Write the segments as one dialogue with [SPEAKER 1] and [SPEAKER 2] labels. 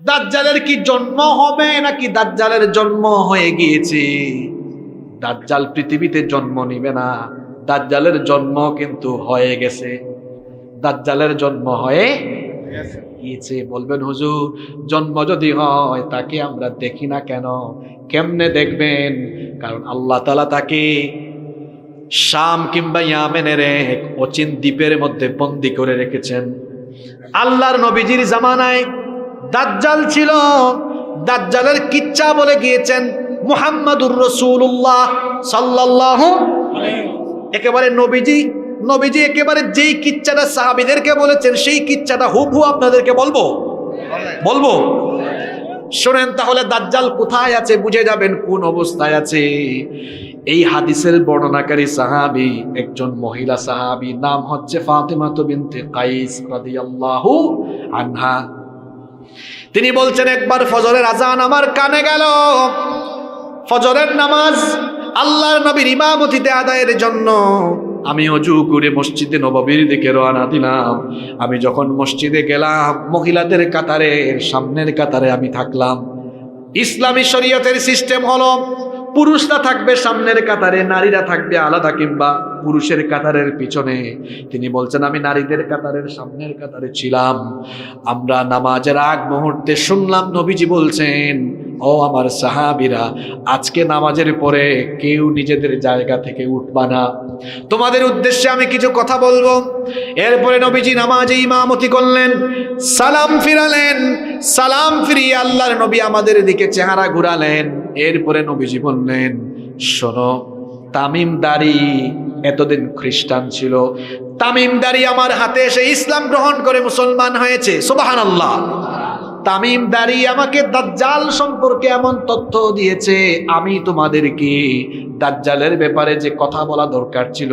[SPEAKER 1] দাজ্জালের কি জন্ম হবে নাকি দাজ্জালের জন্ম হয়ে গিয়েছে? দাজ্জাল পৃথিবীতে জন্ম নিবে না, দাজ্জালের জন্ম কিন্তু হয়ে গেছে। দাজ্জালের জন্ম হয়ে গিয়েছে। বলবেন হুজুর, জন্ম যদি হয় তাকে আমরা দেখি না কেন? কেমনে দেখবেন? কারণ আল্লাহ তাআলা তাকে শাম কিংবা ইয়ামেনের এক অচিন দ্বীপের মধ্যে বন্দী করে রেখেছেন। আল্লাহর নবীজির জামানায় দাজ্জাল ছিল। দাজ্জালের কিচ্ছা বলে গিয়েছেন মুহাম্মাদুর রাসূলুল্লাহ সাল্লাল্লাহু একেবারে নবীজি একেবারে যেই কিচ্ছাটা সাহাবীদেরকে বলেছেন সেই কিচ্ছাটা হুবহু আপনাদেরকে বলবো। শোনেন তাহলে দাজ্জাল কোথায় আছে বুঝে যাবেন কোন অবস্থায় আছে। এই হাদিসের বর্ণনাকারী সাহাবী একজন মহিলা সাহাবী, নাম হচ্ছে ফাতিমা বিনতে কাইস রাদিয়াল্লাহু আনহা। তিনি বলছেন, একবার ফজরের আজান আমার কানে গেল। ফজরের নামাজ আল্লাহর নবীর ইমামতিতে আদায়ের জন্য আমি ওযু করে মসজিদে নববীর দিকে রওনা দিলাম। আমি যখন মসজিদে গেলাম, মহিলাদের কাতারের সামনের কাতারে আমি থাকলাম। ইসলামী শরীয়তের সিস্টেম হলো পুরুষরা থাকবে সামনের কাতারে, নারীরা থাকবে আলাদা কিংবা পুরুষের কাতারের পিছনে। তিনি বলছেন, আমি নারীদের কাতারের সামনের কাতারে ছিলাম। আমরা নামাজের আগ মুহূর্তে শুনলাম নবীজি বলছেন, ও আমার সাহাবীরা, আজকে নামাজের পরে কেউ নিজেদের জায়গা থেকে উঠবা না, তোমাদের উদ্দেশ্যে আমি কিছু কথা বলবো। এরপরে নবীজি নামাজে ইমামতি করলেন, সালাম ফিরালেন। সালাম ফিরিয়ে আল্লাহর নবী আমাদের দিকে চেহারা ঘুরালেন। এরপরে নবীজি বললেন, শোনো, তামিমদারি এতদিন খ্রিস্টান ছিল, তামিমদারি আমার হাতে এসে ইসলাম গ্রহণ করে মুসলমান হয়েছে। সুবহানাল্লাহ। তামিমদারি আমাকে দাজ্জাল সম্পর্কে এমন তথ্য দিয়েছে, আমি তোমাদেরকে দাজ্জালের ব্যাপারে যে কথা বলা দরকার ছিল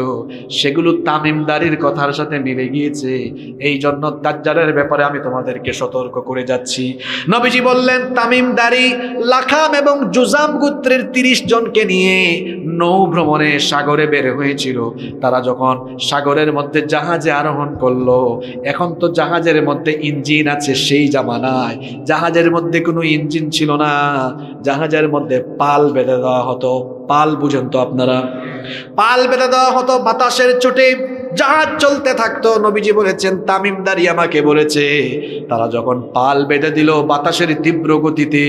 [SPEAKER 1] সেগুলো তামিমদারির কথার সাথে মিলে গিয়েছে। এই জন্য দাজ্জালের ব্যাপারে আমি তোমাদেরকে সতর্ক করে যাচ্ছি। নবীজি বললেন, তামিমদারি লাখাম এবং জুজাম গোত্রের 30 জনকে নিয়ে নৌ ভ্রমণে সাগরে বের হয়েছিল। তারা যখন সাগরের মধ্যে জাহাজে আরোহণ করলো, এখন তো জাহাজের মধ্যে ইঞ্জিন আছে, সেই জামানায় জাহাজের মধ্যে কোনো ইঞ্জিন ছিল না, জাহাজের মধ্যে পাল বেঁধে দেওয়া হতো। পাল বুঝেন তো আপনারা? পাল বেঁধে দেওয়া হতো, বাতাসের চোটে জাহাজ চলতে থাকতো। নবীজি বলেছেন, তামিমদারি আমাকে বলেছে, তারা যখন পাল বেঁধে দিল বাতাসের তীব্র গতিতে,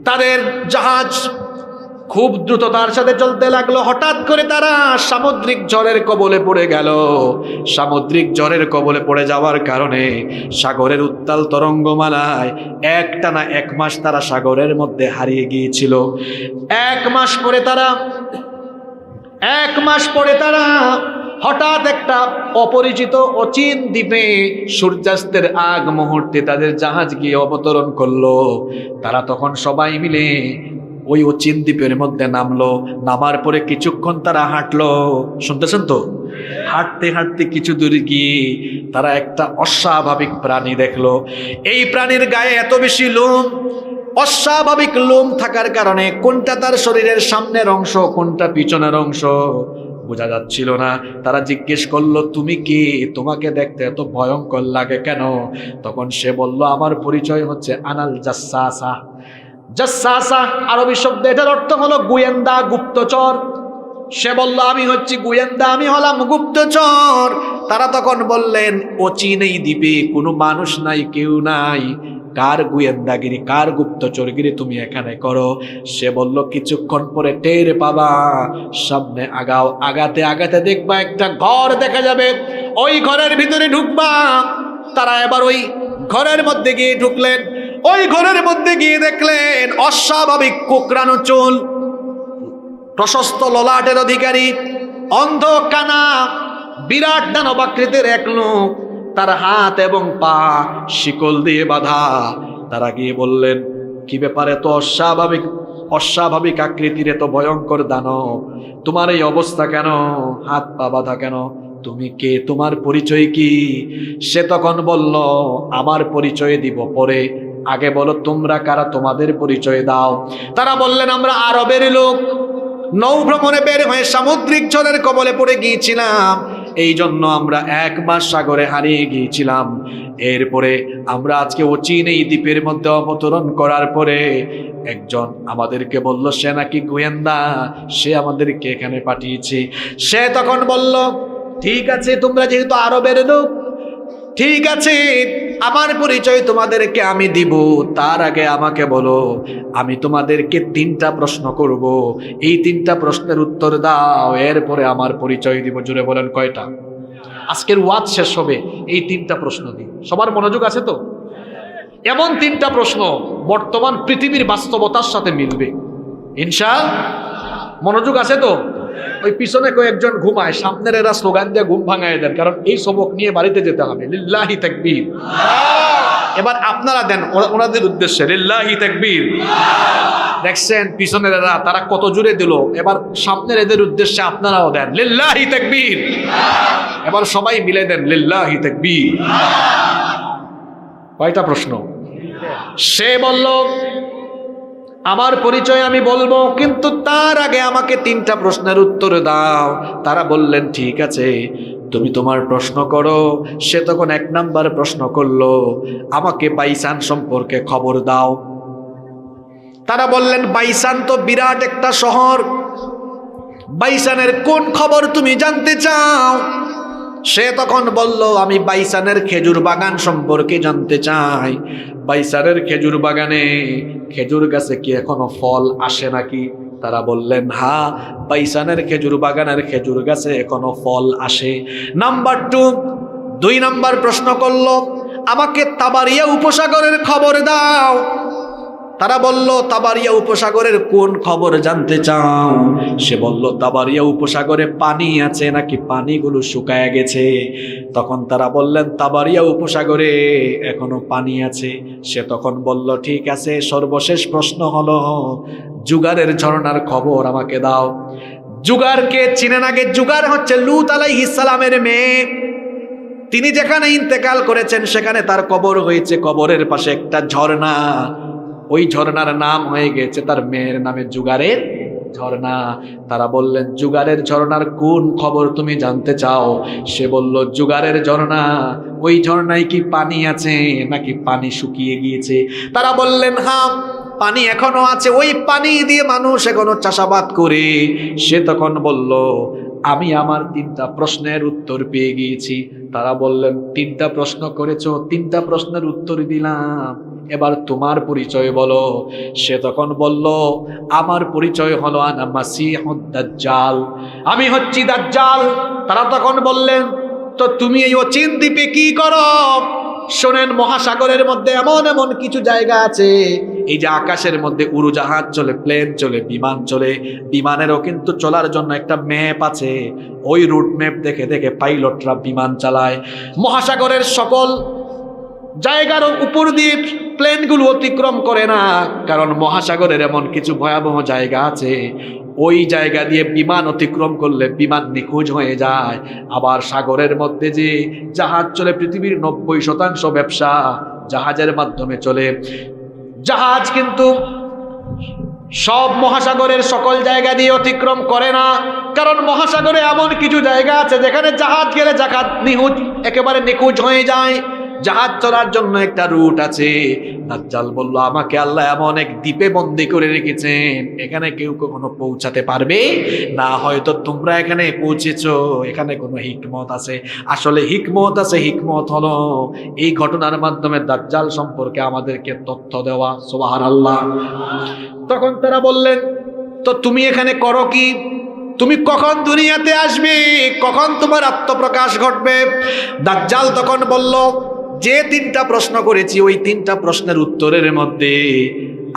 [SPEAKER 1] তাদের জাহাজ খুব দ্রুততার সাথে চলতে লাগলো। হঠাৎ করে তারা সামুদ্রিক ঝড়ের কবলে পড়ে গেল। সামুদ্রিক ঝড়ের কবলে পড়ে যাওয়ার কারণে সাগরের উত্তাল তরঙ্গমালায় একটানা 1 মাস তারা সাগরের মধ্যে হারিয়ে গিয়েছিল। 1 মাস পরে তারা হঠাৎ একটা অপরিচিত অচিন দ্বীপে সূর্যাস্তের আগ মুহূর্তে তাদের জাহাজ গিয়ে অবতরণ করলো। তারা তখন সবাই মিলে ওই অচিন দ্বীপের মধ্যে নামলো। নামার পরে কিছুক্ষণ তারা হাঁটলো, শুনতেছেন তো? হাঁটতে হাঁটতে কিছু দূর গিয়ে তারা একটা অস্বাভাবিক প্রাণী দেখলো। এই প্রাণীর গায়ে এত বেশি লোম, অস্বাভাবিক লোম থাকার কারণে কোনটা তার শরীরের সামনের অংশ কোনটা পিছনের অংশ বোঝা যাচ্ছিল না। তারা জিজ্ঞেস করলো, তুমি কি? তোমাকে দেখতে এত ভয়ঙ্কর লাগে কেন? তখন সে বলল, আমার পরিচয় হচ্ছে আনাল জাসাসা। জাসাসা আরবি শব্দ, এটার অর্থ হলো গোয়েন্দা, গুপ্তচর। সে বলল, আমি হচ্ছি গোয়েন্দা, আমি হলাম গুপ্তচর। তারা তখন বললেন, অচিন এই দ্বীপে কোনো মানুষ নাই, কেউ নাই, কার গোয়েন্দাগিরি, কার গুপ্তচরগিরি তুমি এখানে করো? সে বলল, কিছুক্ষণ পরে টের পাবা, সামনে আগাও, আগাতে আগাতে দেখবা একটা ঘর দেখা যাবে, ওই ঘরের ভিতরে ঢুকবা। তারা এবার ওই ঘরের মধ্যে গিয়ে ঢুকলেন। ওই ঘরের মধ্যে গিয়ে দেখলেন অস্বাভাবিক কোকড়ানো চুল, প্রশস্ত ললাটের অধিকারী, অন্ধ কানা, বিরাট দানবাকৃতির এক লোক, তার হাত এবং পা শিকল দিয়ে বাঁধা। তারা গিয়ে বললেন, কি ব্যাপারে? তো অস্বাভাবিক আকৃতির এত ভয়ঙ্কর দানব, তোমার এই অবস্থা কেন? হাত পা বাঁধা কেন? তুমি কে? তোমার পরিচয় কি? সে তখন বলল, আমার পরিচয় দিব পরে, আগে বলো তোমরা কারা, তোমাদের পরিচয় দাও। তারা বললেন, আমরা আরবের লোক, নৌ ভ্রমণে বের হয়ে সামুদ্রিক ঝড়ের কবলে পড়ে গিয়েছিলাম। এই জন্য আমরা 1 মাস সাগরে হারিয়ে গিয়েছিলাম। এরপরে আমরা আজকে অচিন এই দ্বীপের মধ্যে অবতরণ করার পরে একজন আমাদেরকে বলল সে নাকি গোয়েন্দা, সে আমাদেরকে এখানে পাঠিয়েছে। সে তখন বলল, ঠিক আছে তোমরা যেহেতু আরবের লোক, ঠিক আছে আমার পরিচয় তোমাদেরকে আমি দিব, তার আগে আমাকে বলো, আমি তোমাদেরকে 3টা প্রশ্ন করব, এই 3টা প্রশ্নের উত্তর দাও, এরপরে আমার পরিচয় দিব। জুড়ে বলেন কয়টা? আজকের ওয়াজ শেষ হবে এই 3টা প্রশ্ন দিয়ে। সবার মনোযোগ আছে তো? এমন 3টা প্রশ্ন বর্তমান পৃথিবীর বাস্তবতার সাথে মিলবে ইনশাআল্লাহ। মনোযোগ আছে তো? ওই পিছনে কয়েকজন ঘুমায়, সামনের এরা স্লোগান দিয়ে ঘুম ভাঙায় দেন, কারণ এই সবক নিয়ে বাড়িতে যেতে হবে। লিল্লাহি তাকবীর। এবার আপনারা দেন ওনাদের উদ্দেশ্যে লিল্লাহি তাকবীর। দেখছেন পিছনের এরা তারা কত জোরে দিল, এবার সামনের এদের উদ্দেশ্যে আপনারাও দেন লিল্লাহি তাকবীর। এবার সবাই মিলে দেন লিল্লাহি তাকবীর। কয়টা প্রশ্ন? সে বলল আমার পরিচয় আমি বলবো, কিন্তু তার আগে আমাকে 3টা প্রশ্নের উত্তর দাও। তারা বললেন ঠিক আছে তুমি তোমার প্রশ্ন করো। সে তখন 1 নাম্বার প্রশ্ন করলো, আমাকে বাইসান সম্পর্কে খবর দাও। তারা বললেন বাইসান তো বিরাট একটা শহর, বাইসানের কোন খবর তুমি জানতে চাও? সে তখন বলল আমি বাইসানের খেজুর বাগান সম্পর্কে জানতে চাই। বাইসানের খেজুর বাগানে খেজুর গাছে কি এখনো ফল আসে নাকি? তারা বললেন হ্যাঁ, বাইসানের খেজুর বাগানের খেজুর গাছে এখনো ফল আসে। নাম্বার 2 নাম্বার প্রশ্ন করলো, আমাকে তাবারিয়া উপসাগরের খবর দাও। তারা বলল তাবারিয়া উপসাগরের কোন খবর জানতে চাও? সে বলল তাবারিয়া উপসাগরে পানি আছে নাকি পানিগুলো শুকায় গেছে? তখন তারা বললেন তাবারিয়া উপসাগরে এখনো পানি আছে। সে তখন বলল ঠিক আছে সর্বশেষ প্রশ্ন হলো জুগারের ঝর্ণার খবর আমাকে দাও। জুগারকে চিনেন? আগে জুগার হচ্ছে লূত আলাইহিস সালামের মেয়ে। তিনি যেখানে ইন্তেকাল করেছেন সেখানে তার কবর হয়েছে, কবরের পাশে একটা ঝর্ণা, ওই ঝর্ণার নাম হয়ে গেছে তার মেয়ের নামে জুগারের ঝর্ণা। তারা বললেন জুগারের ঝর্ণার কোন খবর তুমি জানতে চাও? সে বলল জুগারের ঝর্ণা, ওই ঝর্ণায় কি পানি আছে নাকি পানি শুকিয়ে গিয়েছে? তারা বললেন হ্যাঁ পানি এখনো আছে, ওই পানি দিয়ে মানুষ এখনো চাষাবাদ করে। সে তখন বলল আমি আমার 3টা প্রশ্নের উত্তর পেয়ে গিয়েছি। তারা বললেন 3টা প্রশ্ন করেছো, 3টা প্রশ্নের উত্তর দিলাম, এবার তোমার পরিচয় বলো। সে তখন বলল আমার পরিচয় হলো আনা মাসিহুদ দাজ্জাল, আমি হচ্ছি দাজ্জাল। তারা তখন বললেন তো তুমি এই অচিন দ্বীপে কি করো? শোনেন মহাসাগরের মধ্যে এমন এমন কিছু জায়গা আছে, এই যে আকাশের মধ্যে উড়োজাহাজ চলে, প্লেন চলে, বিমান চলে, বিমানেরও কিন্তু চলার জন্য একটা ম্যাপ আছে, ওই রুট ম্যাপ দেখে দেখে পাইলটরা বিমান চালায়। মহাসাগরের সকল জায়গার উপর দিয়ে প্লেনগুলো অতিক্রম করে না, কারণ মহাসাগরের এমন কিছু ভয়াবহ জায়গা আছে, ওই জায়গা দিয়ে বিমান অতিক্রম করলে বিমান নিখোঁজ হয়ে যায়। আবার সাগরের মধ্যে যে জাহাজ চলে, পৃথিবীর 90% ব্যবসা জাহাজের মাধ্যমে চলে। জাহাজ কিন্তু সব মহাসাগরের সকল জায়গা দিয়ে অতিক্রম করে না, কারণ মহাসাগরে এমন কিছু জায়গা আছে যেখানে জাহাজ গেলে জাহাজ একেবারে নিখোঁজ হয়ে যায়। জাহাজ চলার জন্য একটা রুট আছে। দাজ্জাল বলল আমাকে আল্লাহ এমন এক দ্বীপে বন্দি করে রেখেছেন, এখানে কেউ কখনো পৌঁছাতে পারবে না। হয়তো তোমরা এখানে পৌঁছেছো, এখানে কোনো হিকমত আছে। আসলে হিকমত আছে, হিকমত হলো এই ঘটনার মাধ্যমে দাজ্জাল সম্পর্কে আমাদেরকে তথ্য দেওয়া। সুবহানাল্লাহ। তখন তারা বললেন তো তুমি এখানে করো কি? তুমি কখন দুনিয়াতে আসবে? কখন তোমার আত্মপ্রকাশ ঘটবে? দাজ্জাল তখন বলল যে 3টা প্রশ্ন করেছি ওই 3টা প্রশ্নের উত্তরের মধ্যে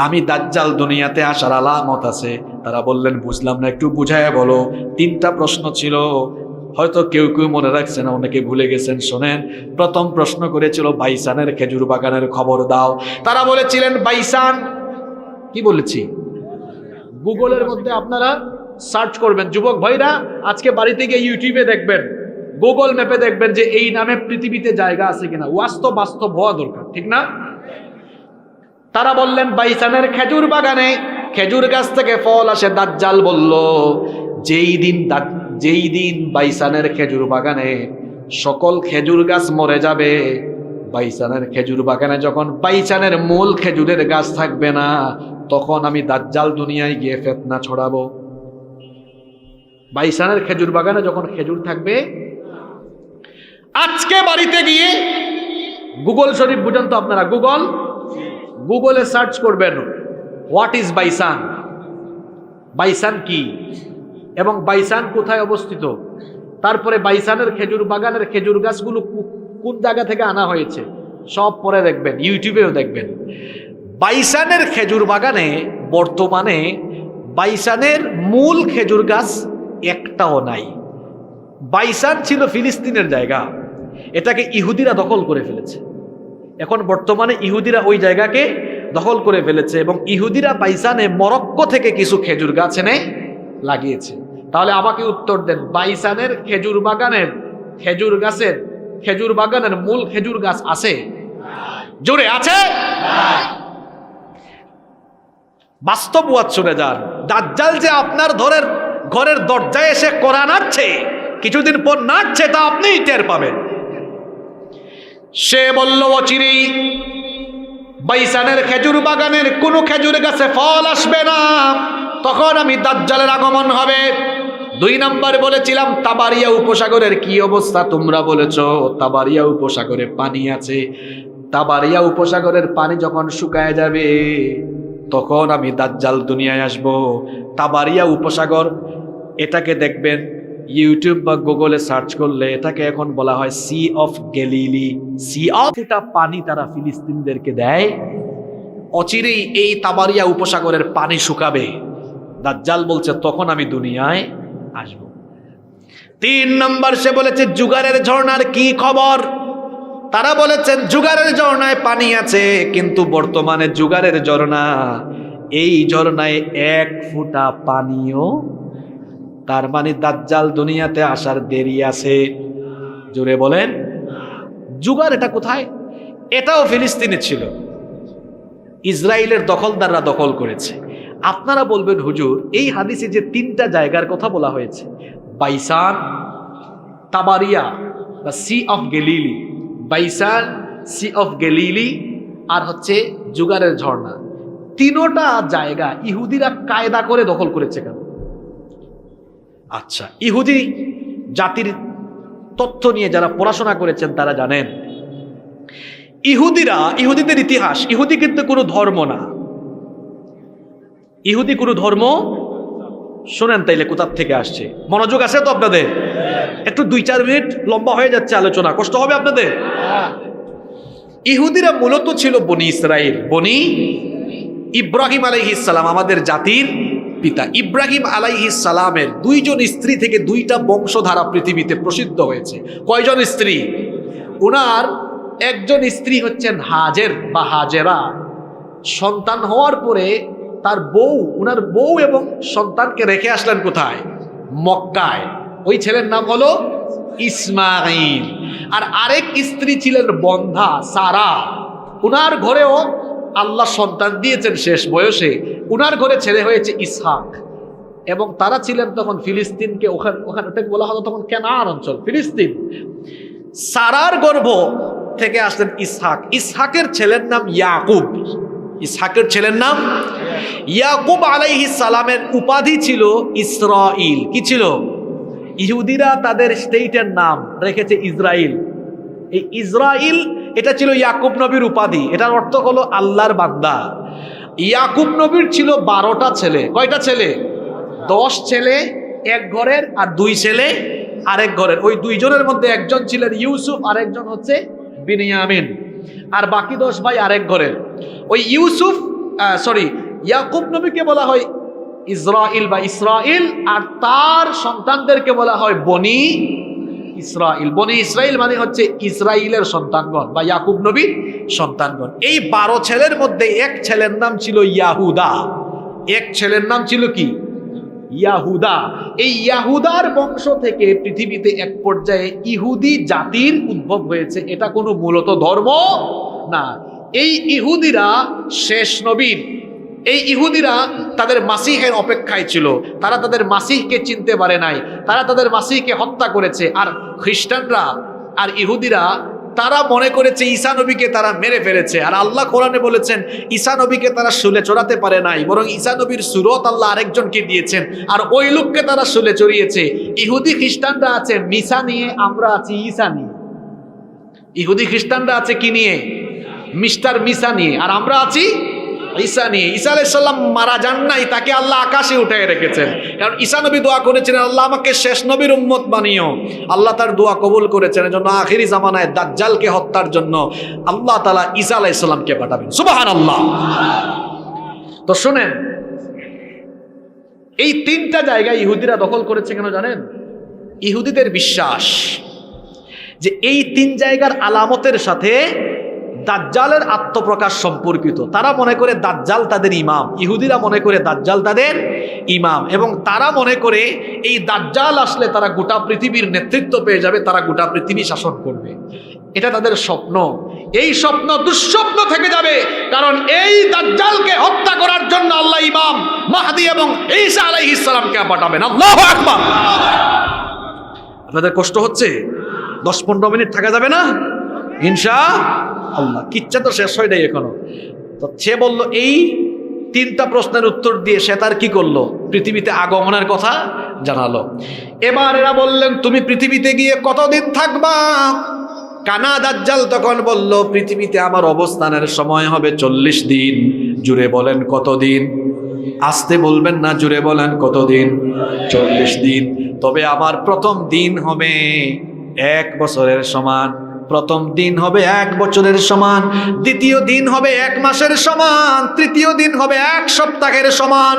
[SPEAKER 1] আমি দাজ্জাল দুনিয়াতে আসার আলামত আছে। তারা বললেন বুঝলাম না, একটু বুঝায় বলো। 3টা প্রশ্ন ছিল, হয়তো কেউ কেউ মনে রাখছেন, অনেকে ভুলে গেছেন। শোনেন, প্রথম প্রশ্ন করেছিল বাইসানের খেজুর বাগানের খবর দাও। তারা বলেছিলেন বাইসান, কি বলেছি? গুগলের মধ্যে আপনারা সার্চ করবেন, যুবক ভাইরা আজকে বাড়িতে গিয়ে ইউটিউবে দেখবেন, গুগল ম্যাপে দেখবেন যে এই নামে পৃথিবীতে জায়গা আছে কিনা। বাস্তব হওয়া দরকার, ঠিক না? তারা বললেন বাইসানের খেজুর বাগানে খেজুর গাছ থেকে ফল আসে। দাজ্জাল বলল যেই দিন যেই দিন বাইসানের খেজুর বাগানে সকল খেজুর গাছ মরে যাবে, বাইসানের খেজুর বাগানে যখন বাইসানের মূল খেজুরের গাছ থাকবে না, তখন আমি দাজ্জাল দুনিয়ায় গিয়ে ফিতনা ছড়াবো। বাইসানের খেজুর বাগানে যখন খেজুর থাকবে, আজকে বাড়িতে গিয়ে গুগল শরীফ বুঝেন তো আপনারা, গুগলে সার্চ করবেন হোয়াট ইজ বাইসান, বাইসান কি এবং বাইসান কোথায় অবস্থিত, তারপরে বাইসানের খেজুর বাগানের খেজুর গাছগুলো কোন জায়গা থেকে আনা হয়েছে, সব পরে দেখবেন, ইউটিউবেও দেখবেন। বাইসানের খেজুর বাগানে বর্তমানে বাইসানের মূল খেজুর গাছ একটাও নাই। বাইসান ছিল ফিলিস্তিনের জায়গা, এটাকে ইহুদিরা দখল করে ফেলেছে। এখন বর্তমানে ইহুদিরা ওই জায়গাকে দখল করে ফেলেছে এবং ইহুদিরা বাইসানে মরক্কো থেকে কিছু খেজুর গাছ এনে লাগিয়েছে। তাহলে আমাকে উত্তর দেন, বাইসানের খেজুর বাগানের মূল খেজুর গাছ আছে? জোরে আছে? বাস্তববাদ শুনে যান, দাজ্জাল যে আপনার ঘরের দরজায় এসে কোরআন নাড়ছে, কিছুদিন পর নাড়ছে, তা আপনিই টের পাবেন। সে বলল অচিরেই বাইসানের খেজুর বাগানের কোনো খেজুর গাছে ফল আসবে না, তখন আমি দাজ্জালের আগমন হবে। 2 নম্বর বলেছিলাম তাবারিয়া উপসাগরের কি অবস্থা, তোমরা বলেছো তাবারিয়া উপসাগরে পানি আছে। তাবারিয়া উপসাগরের পানি যখন শুকায় যাবে, তখন আমি দাজ্জাল দুনিয়ায় আসব। তাবারিয়া উপসাগর, এটাকে দেখবেন ইউটিউব বা গুগলে সার্চ করলে, এটাকে এখন বলা হয় sea of Galilee. Sea of, এটা পানি তারা ফিলিস্তিনদেরকে দেয়। অচিরেই এই তাবারিয়া উপসাগরের পানি শুকাবে, দাজ্জাল বলছে তখন আমি দুনিয়ায় আসব। 3 নম্বর সে বলেছে জুগারের ঝর্ণার কি খবর, তারা বলেছেন জুগারের ঝর্ণায় পানি আছে, কিন্তু বর্তমানে জুগারের ঝর্ণা, এই ঝর্ণায় 1 ফোঁটা পানিও, তার মানে দাজ্জাল দুনিয়াতে আসার দেরি আছে। জোরে বলেন, জুগার এটা কোথায়? এটাও ফিলিস্তিনে ছিল, ইসরায়েলের দখলদাররা দখল করেছে। আপনারা বলবেন হুজুর, এই হাদিসে যে 3টা জায়গার কথা বলা হয়েছে, বাইসান, তাবারিয়া বা sea of Galilee, Beisan, sea of Galilee আর হচ্ছে জুগারের ঝর্ণা, 3টা জায়গা ইহুদিরা কায়দা করে দখল করেছে কেন? আচ্ছা, ইহুদি জাতির তথ্য নিয়ে যারা পড়াশোনা করেছেন তারা জানেন, ইহুদিদের ইতিহাস, ইহুদি কিন্তু কোনো ধর্ম না, ইহুদি কোনো ধর্ম। শোনেন তাইলে কোথার থেকে আসছে, মনোযোগ আছে তো আপনাদের? একটু 2-4 মিনিট লম্বা হয়ে যাচ্ছে আলোচনা, কষ্ট হবে আপনাদের। ইহুদিরা মূলত ছিল বনি ইসরাইল, বনি ইব্রাহিম আলাইহিস সালাম, আমাদের জাতির পিতা ইব্রাহিম আলাইহিস সালামের 2 জন স্ত্রী থেকে 2টা বংশধারা পৃথিবীতে প্রসিদ্ধ হয়েছে। কয়জন স্ত্রী? ওনার একজন স্ত্রী হচ্ছেন হাজের বা হাজেরা। সন্তান হওয়ার পরে তার ওনার বউ এবং সন্তানকে রেখে আসলেন কোথায়? মক্কায়। ওই ছেলের নাম হলো ইসমাইল। আর আরেক স্ত্রী ছিলেন বন্ধা সারা, উনার ঘরেও আল্লাহ সন্তান দিয়েছেন শেষ বয়সে, উনার ঘরে ছেলে হয়েছে ইসহাক। এবং তারা ছিলেন তখন ফিলিস্তিনকে, ওখানে বলা হতো তখন কেনান অঞ্চল, ফিলিস্তিন। সারার গর্ভ থেকে আসলেন ইসহাক। ইসহাকের ছেলের নাম ইয়াকুব। ইসহাকের ছেলের নাম ইয়াকুব আলাইহিস সালামের উপাধি ছিল ইসরাইল। কি ছিল? ইহুদিরা তাদের স্টেটের নাম রেখেছে ইসরাইল। এই ইসরাইল এটা ছিল ইয়াকুব নবীর উপাধি, এটার অর্থ হলো আল্লাহর বান্দা। ইয়াকুব নবীর ছিল 12টা ছেলে। কয়টা ছেলে? 10 ছেলে এক ঘরের আর 2 ছেলে আরেক ঘরের। ওই 2 জনের মধ্যে একজন ছিলেন ইউসুফ আর একজন হচ্ছে বিনিয়ামিন, আর বাকি 10 ভাই আরেক ঘরের। ওই ইয়াকুব নবীকে বলা হয় ইসরাইল বা ইসরাইল, আর তার সন্তানদেরকে বলা হয় বনি ইসরাইল। বনি ইসরাইল মানে হচ্ছে ইসরাইলের সন্তানগণ বা ইয়াকুব নবীর সন্তানগণ। এই 12 ছেলের মধ্যে এক ছেলের নাম ছিল ইয়াহুদা। এক ছেলের নাম ছিল কি? ইয়াহুদা। এই ইয়াহুদার বংশ থেকে পৃথিবীতে এক পর্যায়ে ইহুদি জাতির উদ্ভব হয়েছে। এটা কোনো মূলত ধর্ম না। এই ইহুদিরা শেষ নবীর এই ইহুদিরা তাদের মাসিহের অপেক্ষায় ছিল, তারা তাদের মাসিহকে চিনতে পারে নাই, তারা তাদের মাসিহকে হত্যা করেছে। আর খ্রিস্টানরা আর ইহুদিরা তারা মনে করেছে ঈসা নবীকে তারা মেরে ফেলেছে। আর আল্লাহ কোরআনে বলেছেন ঈসা নবীকে তারা শুলে চড়াতে পারে নাই, বরং ঈসা নবীর সুরত আল্লাহ আরেকজনকে দিয়েছেন, আর ওই লোককে তারা শুলে চড়িয়েছে। ইহুদি খ্রিস্টানরা আছে মিসা নিয়ে, আমরা আছি ঈসা নিয়ে। ইহুদি খ্রিস্টানরা আছে কি নিয়ে? মিস্টার মিসা নিয়ে, আর আমরা আছি ঈসা নিয়ে। ঈসা আলাইহিস সালাম মারা যান নাই, তাকে আল্লাহ আকাশে উঠায় রেখেছেন। কারণ ঈসা নবী দোয়া করেছিলেন, আল্লাহ আমাকে শেষ নবীর উম্মত বানিও। আল্লাহ তার দোয়া কবুল করেছেন। এজন্য আখিরি জামানায় দাজ্জালকে হত্যার জন্য আল্লাহ তাআলা ঈসা আলাইহিস সালামকে পাঠাবেন। সুবহানাল্লাহ। তো শুনেন, এই তিনটা জায়গায় ইহুদিরা দখল করেছে কেন জানেন? ইহুদিদের বিশ্বাস যে এই তিন জায়গার আলামতের সাথে দাজ্জালের আত্মপ্রকাশ সম্পর্কিত। তারা মনে করে দাজ্জাল তাদের ইমাম, ইহুদিরা মনে করে দাজ্জাল তাদের ইমাম, এবং তারা মনে করে এই দাজ্জাল আসলে তারা গোটা পৃথিবীর নেতৃত্ব পেয়ে যাবে, তারা গোটা পৃথিবী শাসন করবে। এটা তাদের স্বপ্ন। এই স্বপ্ন দুঃস্বপ্ন থেকে যাবে, কারণ এই দাজ্জালকে হত্যা করার জন্য আল্লাহ ইমাম মাহদী এবং ঈসা আলাইহিস সালামকে পাঠাবেন। আল্লাহু আকবার। আপনাদের কষ্ট হচ্ছে? 10-15 মিনিট থাকা যাবে না ইনশাআল্লাহ? কিচ্ছা তো শেষ হয় নাই এখনো। তো সে বলল, এই তিনটা প্রশ্নের উত্তর দিয়ে সে তার কি করলো? পৃথিবীতে আগমনের কথা জানালো। এবার এরা বললেন, তুমি পৃথিবীতে গিয়ে কতদিন থাকবা? কানা দাজ্জাল তখন বলল, পৃথিবীতে আমার অবস্থানের সময় হবে 40 দিন। জুড়ে বলেন কতদিন? আস্তে বলবেন না, জুড়ে বলেন কতদিন? 40 দিন। তবে আমার প্রথম দিন হবে 1 বছরের সমান, প্রথম দিন হবে 1 বছরের সমান, দ্বিতীয় দিন হবে 1 মাসের সমান, তৃতীয় দিন হবে 1 সপ্তাহের সমান,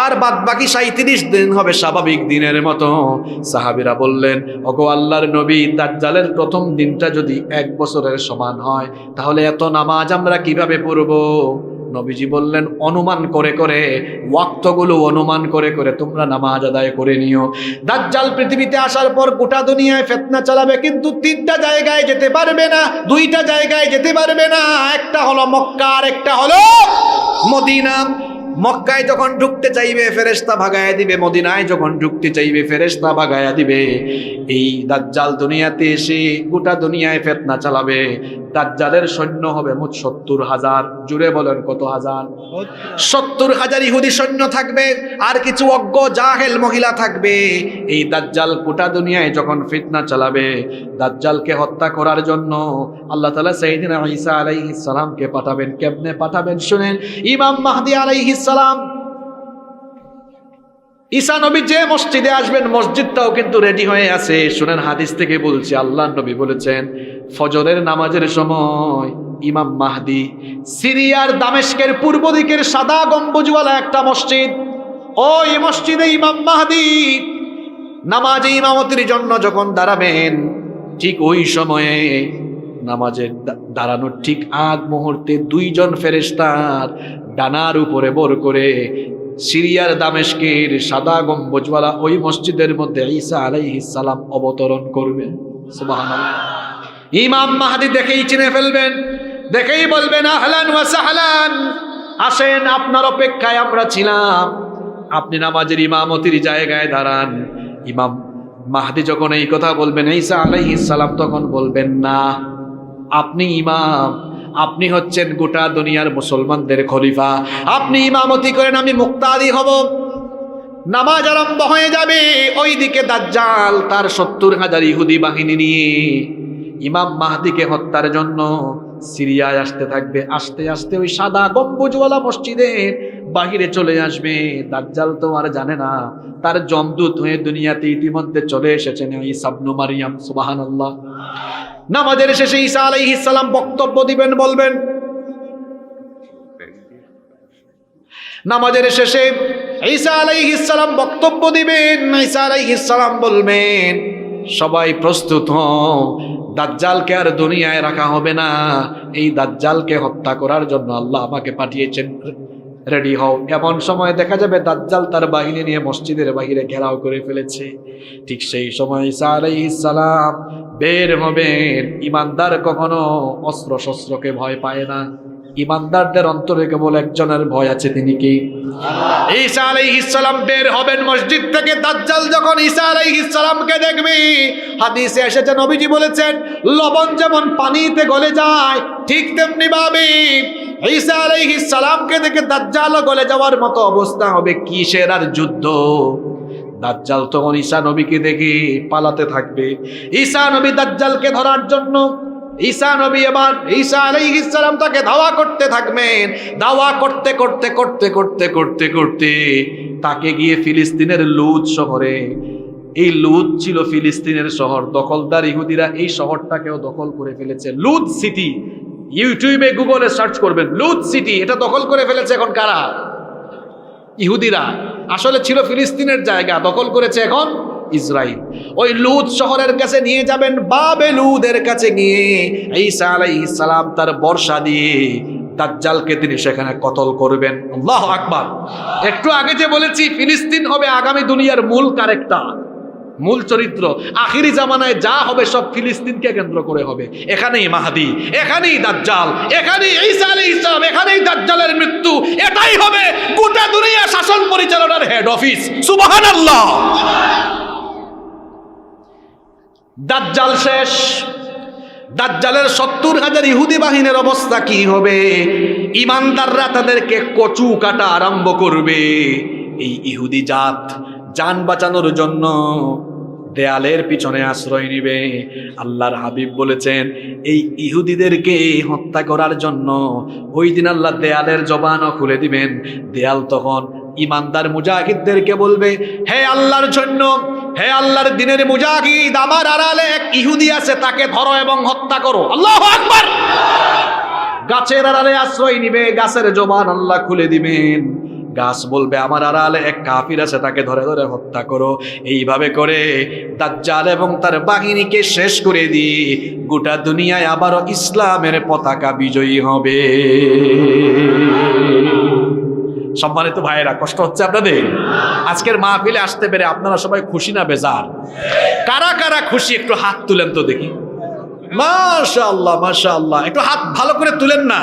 [SPEAKER 1] আর বাদ বাকি 37 দিন হবে স্বাভাবিক দিনের মতো। সাহাবীরা বললেন, ওগো আল্লাহর নবী, দাজ্জালের প্রথম দিনটা যদি 1 বছরের সমান হয়, তাহলে এত নামাজ আমরা কিভাবে পড়ব? নবীজি বললেন, অনুমান করে করে, ওয়াক্তগুলো অনুমান করে করে তোমরা নামাজ আদায় করে নিও। দাজ্জাল পৃথিবীতে আসার পর গোটা দুনিয়ায় ফিতনা চালাবে, কিন্তু 3টা জায়গায় যেতে পারবে না, 2টা জায়গায় যেতে পারবে না। একটা হলো মক্কা, আর একটা হলো মদিনা। মক্কায় যখন ঢুকতে চাইবে ফেরেশতা ভাগায়া দিবে, মদিনায় যখন ঢুকতে চাইবে ফেরেশতা ভাগায়া দিবে। এই দাজ্জাল দুনিয়াতে এসে গোটা দুনিয়ায় ফিতনা চালাবে। দাজ্জালের সৈন্য হবে মোট 70,000। জুড়ে বলেন কত হাজার? 70,000 ইহুদি সৈন্য থাকবে, আর কিছু অজ্ঞ জাহেল মহিলা থাকবে। এই দাজ্জাল গোটা দুনিয়ায় যখন ফিতনা চালাবে, দাজ্জালকে হত্যা করার জন্য আল্লাহ তাআলা সাইয়েদনা ঈসা আলাইহিস সালামকে পাঠাবেন। কেমনে পাঠাবেন শুনেন। ইমাম মাহদী আলাইহিস সালাম, ঈসা নবী যে মসজিদে আসবেন, মসজিদটাও কিন্তু রেডি হয়ে আছে। শুনেন, হাদিস থেকে বলছি, আল্লাহর নবী বলেছেন, ফজরের নামাজের সময় ইমাম মাহদী সিরিয়ার দামেস্কের পূর্ব দিকের সাদা গম্বুজওয়ালা একটা মসজিদ, ওই মসজিদে ইমাম মাহদী নামাজে ইমামতির জন্য যখন দাঁড়াবেন, ঠিক ওই সময়ে নামাজের দাঁড়ানোর ঠিক আগ মুহূর্তে 2 জন ফেরেশতার ডানার উপরে বর করে সিরিয়ার দামেস্কের সাদা গম্বুজওয়ালা ওই মসজিদের মধ্যে ঈসা আলাইহিস সালাম অবতরণ করবেন। সুবহানাল্লাহ। ইমাম মাহদী দেখেই চিনে ফেলবেন, দেখেই বলবেন, আহলান ওয়া সাহলান, আসেন, আপনার অপেক্ষায় আমরা ছিলাম, আপনি নামাজের ইমামতির জায়গায় দাঁড়ান। ইমাম মাহদী যখন এই কথা বলবেন, ঈসা আলাইহিস সালাম তখন বলবেন, না, আপনি ইমাম, আপনি হচ্ছেন গোটা দুনিয়ার মুসলমানদের খলিফা, আপনি ইমামতি করেন, আমি মুক্তাদি হব। নামাজ আরম্ভ হয়ে যাবে। ওইদিকে দাজ্জাল তার 70,000 ইহুদি বাহিনী নিয়ে ইমাম মাহদীকে হত্যার জন্য সিরিয়ায় আসতে থাকবে। আস্তে আস্তে ওই সাদা গম্বুজওয়ালা মসজিদের বাহিরে চলে আসবে। দাজ্জাল তো আর জানে না, তার যমদূত হয়ে দুনিয়াতে ইতিমধ্যে চলে এসেছেন ঈসা ইবনে মারইয়াম। সুবহানাল্লাহ। নামাজের শেষে ঈসা আলাইহিস সালাম বক্তব্য দিবেন, বলবেন, নামাজের শেষে ঈসা আলাইহিস সালাম বক্তব্য দিবেন। ঈসা আলাইহিস সালাম বলবেন, সবাই প্রস্তুত হও, দাজ্জালকে আর দুনিয়ায় রাখা হবে না, এই দাজ্জালকে হত্যা করার জন্য আল্লাহ আমাকে পাঠিয়েছেন, রেডি হও। এমন সময় দেখা যাবে দাজ্জাল তার বাহিনী নিয়ে মসজিদের বাহিরে ঘেরাও করে ফেলেছে। ঠিক সেই সময় ঈসা আলাইহিস সালাম বের হবেন। ইমানদার কখনো অস্ত্র শস্ত্রকে ভয় পায় না। ইমানদারদের অন্তরে কেবল একজনের ভয় আছে, তিনি কি? ঈসা আলাইহিস সালাম বের হবেন মসজিদ থেকে। দাজ্জাল যখন ঈসা আলাইহিস সালামকে দেখবে, হাদিসে এসেছে, নবীজি বলেছেন, লবণ যেমন পানিতে গলে যায় ঠিক তেমনি ভাবে ঈসা আলাইহিস সালামকে দেখে দাজ্জালও গলে যাওয়ার মতো অবস্থা হবে। কিসের আর যুদ্ধ? দাজ্জাল তখন ঈসা নবীকে দেখে পালাতে থাকবে। ঈসা নবী দাজ্জালকে ধরার জন্য ঈসা নবী এবার ঈসা আলাইহিস সালাম তাকে ধাওয়া করতে থাকবেন। ধাওয়া করতে করতে করতে করতে করতে করতে তাকে গিয়ে ফিলিস্তিনের লুদ শহরে, এই লুদ ছিল ফিলিস্তিনের শহর, দখলদার ইহুদিরা এই শহরটাকেও দখল করে ফেলেছে। লুদ সিটি, ইউটিউবে গুগলে সার্চ করবেন লুদ সিটি, এটা দখল করে ফেলেছে এখন কারা? ইহুদিরা। আসলে ছিল ফিলিস্তিনের জায়গা, দখল করেছে এখন ইসরাইল। ওই লুদ শহরের কাছে নিয়ে যাবেন, বাবেলুদের কাছে গিয়ে ঈসা আলাইহিস সালাম তার বর্ষা দিয়ে দাজ্জালকে তিনি সেখানে কতল করবেন। আল্লাহু আকবার। একটু আগে যে বলেছি ফিলিস্তিন হবে আগামী দুনিয়ার মূল ক্যারেক্টার, মূল চরিত্র। আখিরি জামানায় যা হবে সব ফিলিস্তিনকে কেন্দ্র করে হবে। এখানেই মাহদি, এখানেই দাজ্জাল, এখানেই ঈসা আলাইহিস সালাম, এখানেই দাজ্জালের মৃত্যু। এটাই হবে গোটা দুনিয়া শাসন পরিচালনার হেড অফিস। সুবহানাল্লাহ। দাজ্জাল শেষ। দাজ্জালের 70,000 ইহুদি বাহিনীর অবস্থা কি হবে? ইমানদাররা তাদেরকে কচু কাটা আরম্ভ করবে। এই ইহুদি জাত জান বাঁচানোর জন্য দেয়ালের পিছনে আশ্রয় নিবে। আল্লাহর হাবিব বলেছেন, এই ইহুদিদেরকে হত্যা করার জন্য ওই দিন আল্লাহ দেয়ালের জবানও খুলে দিবেন। দেয়াল তখন ইমানদার মুজাহিদদেরকে বলবে, হে আল্লাহর জন্য, হে আল্লাহর দিনের মুজাহিদ, আমার আড়ালে এক ইহুদি আছে, তাকে ধরো এবং হত্যা করো। আল্লাহু আকবার। গাছের আড়ালে আশ্রয় নিবে, গাছের জবান আল্লাহ খুলে দিবেন। গাছ বলবে, আমার আড়ালে এক কাফির আছে, তাকে ধরে ধরে হত্যা করো। এইভাবে করে দাজ্জাল এবং তার বাহিনীকে শেষ করে দিয়ে গোটা দুনিয়ায় আবারও ইসলামের পতাকা বিজয়ী হবে। সম্মানিত ভাইয়েরা, কষ্ট হচ্ছে আপনাদের? আজকের মাহফিলে আসতে পেরে আপনারা সবাই খুশি না বেজার? কারা কারা খুশি একটু হাত তুলেন তো দেখি। মাশাআল্লাহ, মাশাআল্লাহ। একটু হাত ভালো করে তুলেন না,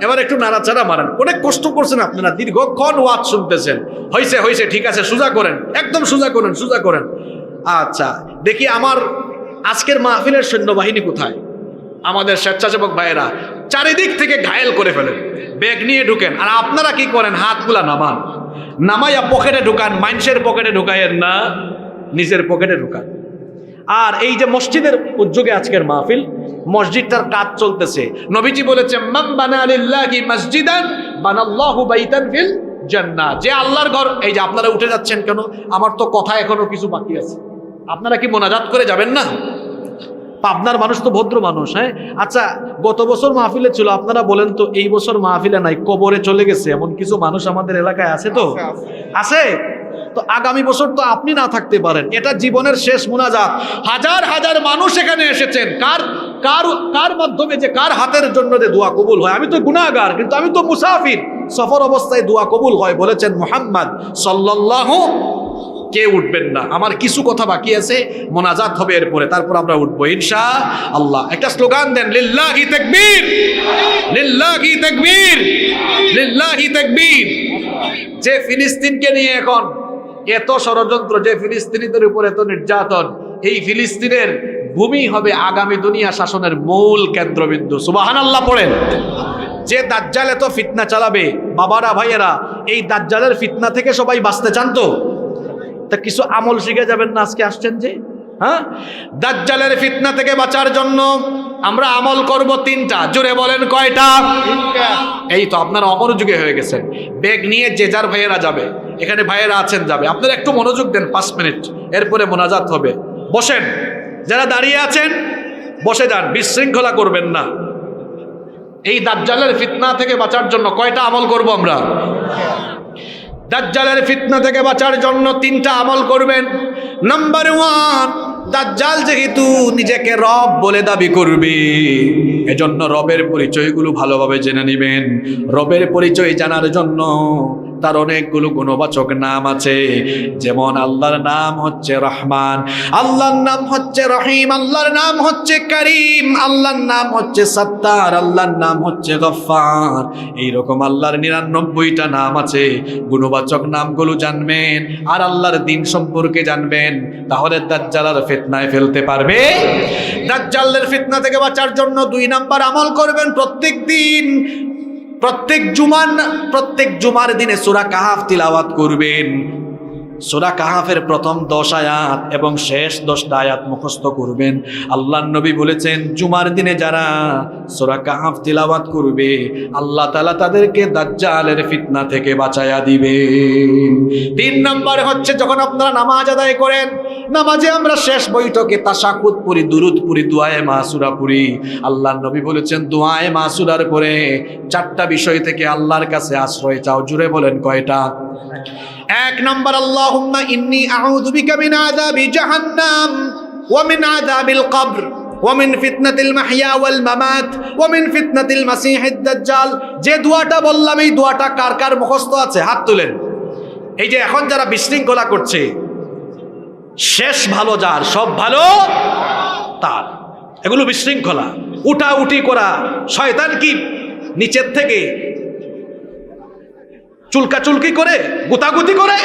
[SPEAKER 1] এবার একটু নাড়াচাড়া মারেন। অনেক কষ্ট করছেন আপনারা, দীর্ঘক্ষণ ওয়াজ শুনতেছেন। হয়েছে হয়েছে, ঠিক আছে, সোজা করেন, একদম সোজা করেন, সোজা করেন। আচ্ছা, দেখি আমার আজকের মাহফিলের সৈন্যবাহিনী কোথায়? আমাদের স্বেচ্ছাসেবক ভাইয়েরা চারিদিক থেকে ঘায়েল করে ফেলেন, ব্যাগ নিয়ে ঢুকেন। আর আপনারা কি করেন? হাতগুলা নামান, নামাইয়া পকেটে ঢুকান। মানুষের পকেটে ঢুকাইয়েন না, নিজের পকেটে ঢুকান। আর এই যে মসজিদের উদ্যোগে আজকের মাহফিল, মসজিদটার কাজ চলতেছে। নবীজি বলেছেন, মান বানা লিল্লাহি মসজিদান বানাল্লাহু বাইতান ফিল জান্নাহ। যে আল্লাহর ঘর, এই যে আপনারা উঠে যাচ্ছেন কেন? আমার তো কথা এখনো কিছু বাকি আছে। আপনারা কি মোনাজাত করে যাবেন না? পাবনার মানুষ তো ভদ্র মানুষ। হ্যাঁ, আচ্ছা, গত বছর মাহফিলে ছিল, আপনারা বলেন তো এই বছর মাহফিলে নাই, কবরে চলে গেছে এমন কিছু মানুষ আমাদের এলাকায় আছে? তো আছে। তো আগামী বছর তো আপনি না থাকতে পারেন, এটা জীবনের শেষ মুনাজাত। হাজার হাজার মানুষ এখানে এসেছেন, কার কার কার মাধ্যমে, যে কার হাতের জন্য যে দোয়া কবুল হয়। আমি তো গুনাহগার, কিন্তু আমি তো মুসাফির, সফর অবস্থায় দোয়া কবুল হয় বলেছেন মুহাম্মদ সাল্লাল্লাহু। কে উঠবেন না? আমার কিছু কথা বাকি আছে, মোনাজাত হবে এরপরে, তারপর আমরা উঠবো ইনশাআল্লাহ। একটা স্লোগান দেন, লিল্লাহি তাকবীর, লিল্লাহি তাকবীর, লিল্লাহি তাকবীর। যে ফিলিস্তিনকে নিয়ে এখন এত ষড়যন্ত্র, যে ফিলিস্তিনিদের উপর এত নির্যাতন, এই ফিলিস্তিনের ভূমি হবে আগামী দুনিয়া শাসনের মূল কেন্দ্রবিন্দু। সুবহানাল্লাহ পড়েন। যে দাজ্জাল এত ফিতনা চালাবে, বাবারা ভাইয়েরা, এই দাজ্জালের ফিতনা থেকে সবাই বাঁচতে চান তো? তা কিছু আমল শিখে যাবেন না আজকে আসছেন যে? হ্যাঁ, দাজ্জালের ফিতনা থেকে বাঁচার জন্য আমরা আমল করব 3টা। জোরে বলেন কয়টা? এই তো আপনারা অমনোযোগী হয়ে গেছেন। ব্যাগ নিয়ে যে যার ভাইয়েরা যাবে, এখানে ভাইয়েরা আছেন যাবে। আপনারা একটু মনোযোগ দেন, 5 মিনিট, এরপরে মোনাজাত হবে। বসেন, যারা দাঁড়িয়ে আছেন বসে যান, বিশৃঙ্খলা করবেন না। এই দাজ্জালের ফিতনা থেকে বাঁচার জন্য কয়টা আমল করব আমরা? দাজ্জালের ফিতনা থেকে বাঁচার জন্য 3টা আমল করবেন। নাম্বার 1, দাজ্জাল যেহেতু নিজেকে রব বলে দাবি করবে, এজন্য রবের পরিচয়গুলো ভালোভাবে জেনে নেবেন। রবের পরিচয় জানার জন্য তার অনেকগুলো গুণবাচক নাম আছে। যেমন আল্লাহর নাম হচ্ছে রহমান, আল্লাহর নাম হচ্ছে রহিম, আল্লাহর নাম হচ্ছে করিম, আল্লাহর নাম হচ্ছে সত্তার, আল্লাহর নাম হচ্ছে গফফার। এইরকম আল্লাহর 99টা নাম আছে। গুণবাচক নামগুলো জানবেন আর আল্লাহর দিন সম্পর্কে জানবেন, তাহলে দাজ্জালের ফিতনায় ফেলতে পারবে। দাজ্জালের ফিতনা থেকে বাঁচার জন্য 2 নাম্বার আমল করবেন। প্রত্যেক দিন, প্রত্যেক জুমার দিনে সূরা কাহাফ তিলাওয়াত করবেন। সূরা কাহাফের প্রথম 10 আয়াত এবং শেষ 10টা আয়াত মুখস্থ করবেন। আল্লাহর নবী বলেছেন, জুমার দিনে যারা সূরা কাহাফ তিলাওয়াত করবে, আল্লাহ তাআলা তাদেরকে দাজ্জালের ফিতনা থেকে বাঁচায়া দিবেন। 3 নাম্বার হচ্ছে, যখন আপনারা নামাজ আদায় করেন, নামাজে আমরা শেষ বৈঠকে তাশাহুদ পড়ি, দুরুদ পড়ি, দুআয়ে মাসুরা পড়ি। আল্লাহর নবী বলেছেন, দুআয়ে মাসুরার পরে 4টা বিষয় থেকে আল্লাহর কাছে আশ্রয় চাও। জুড়ে বলেন কয়টা? 1 নম্বর, আল্লাহুম্মা ইন্নী আউযু বিকা মিন আযাবি জাহান্নাম ওয়া মিন আযাবিল কবর ওয়া মিন ফিতনাতিল মাহইয়া ওয়াল মামাত ওয়া মিন ফিতনাতিল মাসীহিদ দাজ্জাল। যে দোয়াটা বললাম, এই দোয়াটা কার কার মুখস্থ আছে? হাত তুলেন। এই যে এখন যারা বিশৃঙ্খলা করছে, শেষ ভালো যার, সব ভালো তার, এগুলো বিশৃঙ্খলা, উঠাউঠি করা, শয়তান কি নিচের থেকে চুলকাচুলকি করে, গুতাগুতি করে।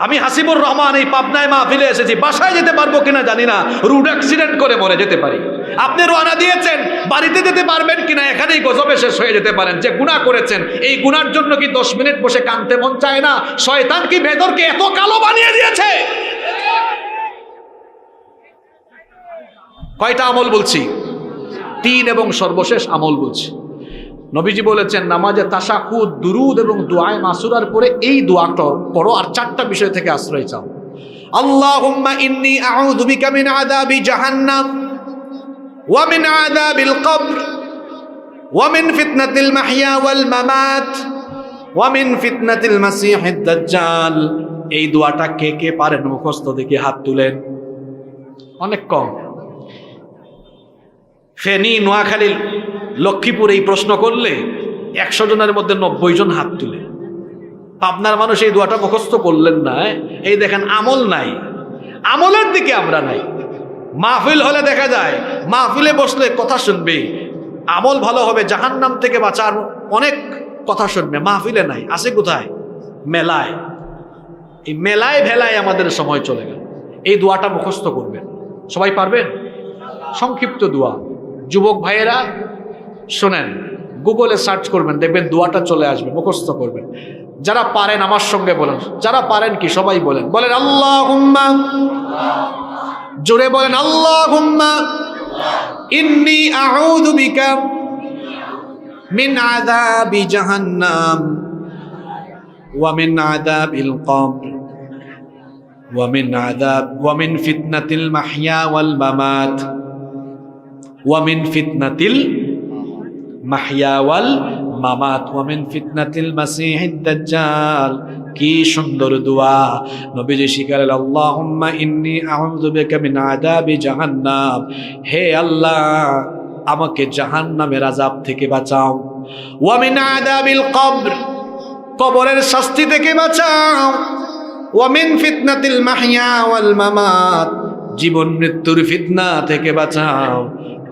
[SPEAKER 1] আমি হাসিবুর রহমান এই পাবনায় মাহফিলে এসেছি, বাসায় যেতে পারবো কিনা জানি না, রোড অ্যাক্সিডেন্ট করে মরে যেতে পারি। আপনি রওনা দিয়েছেন, বাড়িতে যেতে পারবেন কিনা এখানেই গজবে শেষ হয়ে যেতে পারেন। যে গুনাহ করেছেন, এই গুনার জন্য কি 10 মিনিট বসে কাঁদতে মন চায় না? শয়তান কি ভেতরকে এত কালো বানিয়ে দিয়েছে? কয়টা আমল বলছি? 3 এবং সর্বশেষ আমল বলছি। নবীজি বলেছেন, নামাজে তাশাহুদ, দুরুদ এবং দুআয়ে মাসুরার পরে এই দোয়াটা পড়ো আর 4টা বিষয় থেকে আশ্রয় চাও। আল্লাহুম্মা ইন্নী আউযু বিকা মিন আযাবি জাহান্নাম ওয়া মিন আযাবিল কবর ওয়া মিন ফিতনাতিল মাহইয়া ওয়াল মামাত ওয়া মিন ফিতনাতিল মাসীহিদ দাজ্জাল। এই দোয়াটা কে কে পারেন মুখস্থ? দেখি হাত তুলেন। অনেক কম। ফেনী, নোয়াখালী, লক্ষ্মীপুর এই প্রশ্ন করলে 100 জনের মধ্যে 90 জন হাত তুলে। পাবনার মানুষ এই দোয়াটা মুখস্থ করলেন না। এই দেখেন, আমল নাই, আমলের দিকে আমরা নাই। মাহফিল হলে দেখা যায়, মাহফিলে বসলে কথা শুনবে, আমল ভালো হবে, জাহান্নাম থেকে বাঁচার অনেক কথা শুনবে। মাহফিলে নাই, আছে কোথায়? মেলায়। এই মেলায় ভেলায় আমাদের সময় চলে গেল। এই দোয়াটা মুখস্থ করবেন। সবাই পারবেন? সংক্ষিপ্ত দোয়া। যুবক ভাইয়েরা শোনেন, গুগলে সার্চ করবেন, দেখবেন দোয়াটা চলে আসবে, মুখস্থ করবেন। যারা পারেন আমার সঙ্গে বলেন, যারা পারেন কি সবাই বলেন, বলেন আল্লাহুম্মা, জোরে বলেন আল্লাহুম্মা ইন্নী আউযু বিকা মিন আযাবি জাহান্নাম ওয়া মিন আযাবিল কবর ওয়া মিন ফিতনাতিল মাহইয়া ওয়াল মামাত ওয়া মিন ফিতনাতিল মাহইয়া ওয়াল মামাত ওয়া মিন ফিতনাতিল মাসীহিদ দাজ্জাল। কি সুন্দর দোয়া! নবীজি শিখালেন, আল্লাহুম্মা ইন্নী আউযু বিকা মিন আযাবি জাহান্নাম, হে আল্লাহ আমাকে জাহান্নামের আযাব থেকে বাঁচাও। ওয়া মিন আযাবিল কবর, কবরের শাস্তি থেকে বাঁচাও। ওয়া মিন ফিতনাতিল মাহইয়া ওয়াল মামাত, জীবন মৃত্যুর ফিতনা থেকে বাঁচাও।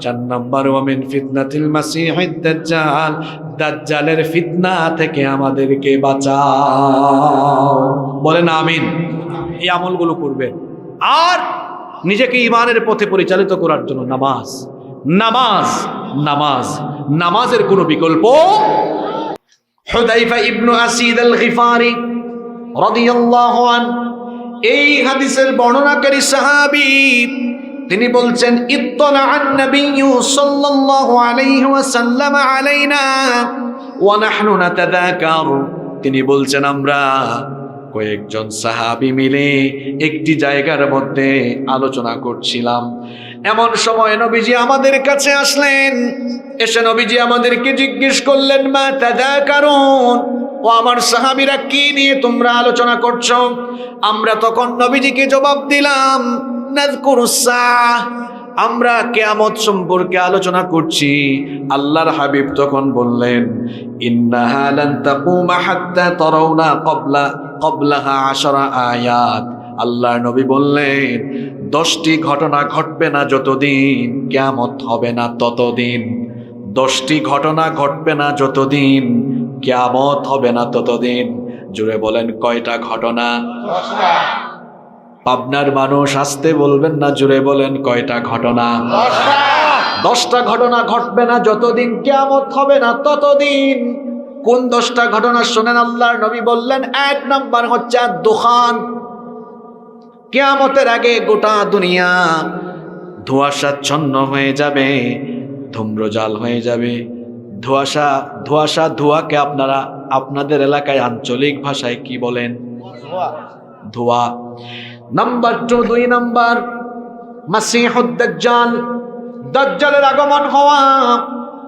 [SPEAKER 1] 4 নম্বর, ওয়া মিন ফিতনাতিল মাসীহিদ দাজ্জাল, দাজ্জালের ফিতনা থেকে আমাদেরকে বাঁচাও। বলেন আমিন। এই আমলগুলো করবেন। আর নিজেকে ঈমানের পথে পরিচালিত করার জন্য নামাজ, নামাজ, নামাজ, নামাজের কোনো বিকল্প। হুযায়ফা ইবনে আসিদ আল গিফারি রাদিয়াল্লাহু আনহু, এই হাদিসের বর্ণনাকারী সাহাবী, তিনি বলছেন, ইত্তালাআন নাবিয়্যু সাল্লাল্লাহু আলাইহি ওয়াসাল্লাম আলাইনা ওয়া নাহনু নাতাযাকার। তিনি বলছেন, আমরা কয়েকজন সাহাবী মিলে একটি জায়গার মধ্যে আলোচনা করছিলাম। এমন সময় নবীজি আমাদের কাছে আসলেন। এসে নবীজি আমাদেরকে জিজ্ঞেস করলেন, মা তাযাকারুন, ও আমার সাহাবীরা, কি নিয়ে তোমরা আলোচনা করছো? আমরা তখন নবীজিকে জবাব দিলাম, নাযকুরুস সাআহ, আমরা কিয়ামত সম্পর্কে আলোচনা করছি, আল্লাহর হাবিব তখন বললেন, ইন্নাহা লান তাকুমা হাত্তা তারাউনা ক্বাবলাহা 10 আয়াত। আল্লাহর নবী বললেন 10টি ঘটনা ঘটবে না যতদিন কিয়ামত হবে না ততদিন। 10টি ঘটনা ঘটবে না যতদিন কিয়ামত হবে না ততদিন। জুড়ে বলেন কয়টা ঘটনা?
[SPEAKER 2] 10টা।
[SPEAKER 1] পাবনার মানুষ আসতে বলবেন না, জুড়ে বলেন কয়টা ঘটনা?
[SPEAKER 2] 10টা।
[SPEAKER 1] 10টা ঘটনা ঘটবে না যতদিন কিয়ামত হবে না ততদিন। কোন 10টা ঘটনা শোনেন? আল্লাহর নবী বললেন 1 নাম্বার হচ্ছে দুখান। কিয়ামতের আগে গোটা দুনিয়া ধোঁয়াশাচ্ছন্ন হয়ে যাবে, ধূম্রজাল হয়ে যাবে। ধোঁয়াকে আপনারা আপনাদের এলাকায় আঞ্চলিক ভাষায় কি বলেন? ধোঁয়া। নাম্বার 2 নাম্বার মাসিহুদ দাজ্জাল, দাজ্জালের আগমন হওয়া।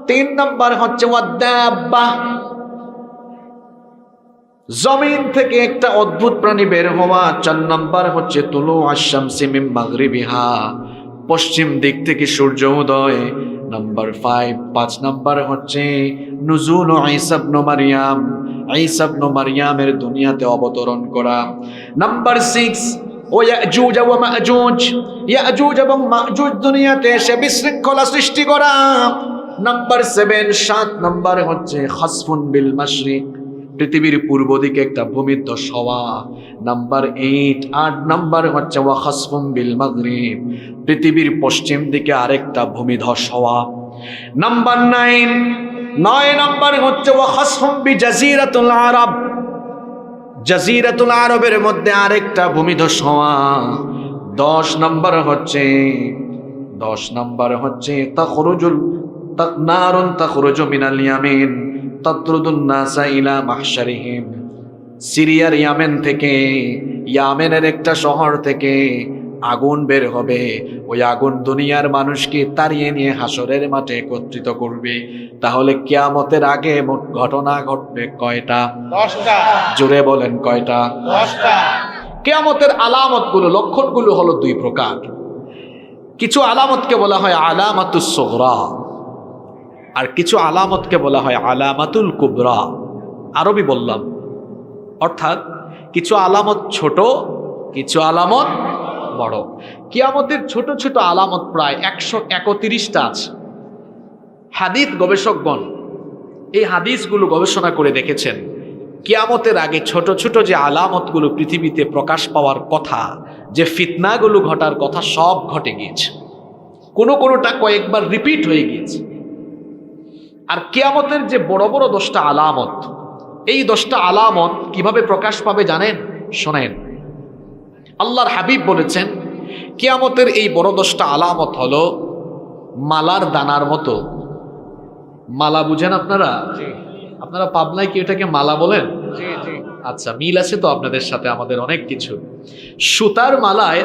[SPEAKER 1] 3 নাম্বার হচ্ছে ওয়াদাব্বা, জমিন থেকে একটা অদ্ভুত প্রাণী বের হওয়া। 4 নাম্বার হচ্ছে তুলু আশ-শামসি মিন মাগরিবিহা, পশ্চিম দিক থেকে সূর্য উদয়। নাম্বার 5 নাম্বার হচ্ছে নুজুল ঈসা ইবনে মারইয়াম, ঈসা ইবনে মারইয়ামের দুনিয়াতে অবতরণ করা। নাম্বার 6 ও ইয়াজুজ ওয়া মাজুজ, ইয়াজুজ এবং মাজুজ দুনিয়াতে এসে বিশৃঙ্খলা সৃষ্টি করা। নাম্বার 7 নাম্বার হচ্ছে খাসফুন বিল মাশরিক, পৃথিবীর পূর্ব দিকে একটা ভূমিধস হওয়া। নাম্বার 8 নাম্বার হচ্ছে ওয়া খাসফুন বিল মাগরিব, পৃথিবীর পশ্চিম দিকে আরেকটা ভূমিধস হওয়া। নাম্বার 9 নাম্বার হচ্ছে ওয়া খাসফুন বি জাজিরাতুল আরব, জাজিরাতুল আরবের মধ্যে আরেকটা ভূমিধস হওয়া। 10 নাম্বার হচ্ছে নারুন তাখরুজু মিনাল ইয়ামিন তাতরুদুন নাসা ইলা মাহশারিহিম, সিরিয়ার ইয়ামেন থেকে, ইয়ামেনের একটা শহর থেকে আগুন বের হবে। ওই আগুন দুনিয়ার মানুষকে তাড়িয়ে নিয়ে হাসরের মাঠে একত্রিত করবে। তাহলে কিয়ামতের আগে মোট ঘটনা ঘটবে কয়টা?
[SPEAKER 2] 10টা।
[SPEAKER 1] জোরে বলেন কয়টা?
[SPEAKER 2] 10টা।
[SPEAKER 1] কিয়ামতের আলামতগুলো, লক্ষণগুলো হলো 2 প্রকার। কিছু আলামতকে বলা হয় আলামাতুস সুগরা, আর কিছু আলামতকে বলা হয় আলামাতুল কুবরা। আরবি বললাম, অর্থাৎ কিছু আলামত ছোট, কিছু আলামত বড়। কিয়ামতের ছোট ছোট আলামত প্রায় 131টা আছে। হাদিস গবেষকগণ এই হাদিসগুলো গবেষণা করে দেখেছেন, কিয়ামতের আগে ছোট ছোট যে আলামতগুলো পৃথিবীতে প্রকাশ পাওয়ার কথা, যে ফিতনাগুলো ঘটার কথা, সব ঘটে গিয়েছে। কোনোটা কয়েকবার রিপিট হয়ে গিয়েছে। আর কিয়ামতের যে বড় বড় 10টা আলামত, এই 10টা আলামত কিভাবে প্রকাশ পাবে জানেন? শোনেন, আল্লাহর হাবিব বলেছেন কিয়ামতের এই বড় 10টা আলামত হলো মালার দানার মতো। মালা বুঝেন আপনারা? আপনারা পাবনায় কি এটাকে মালা বলেন? আচ্ছা, মিল আছে তো আপনাদের সাথে আমাদের অনেক কিছু। সুতার মালায়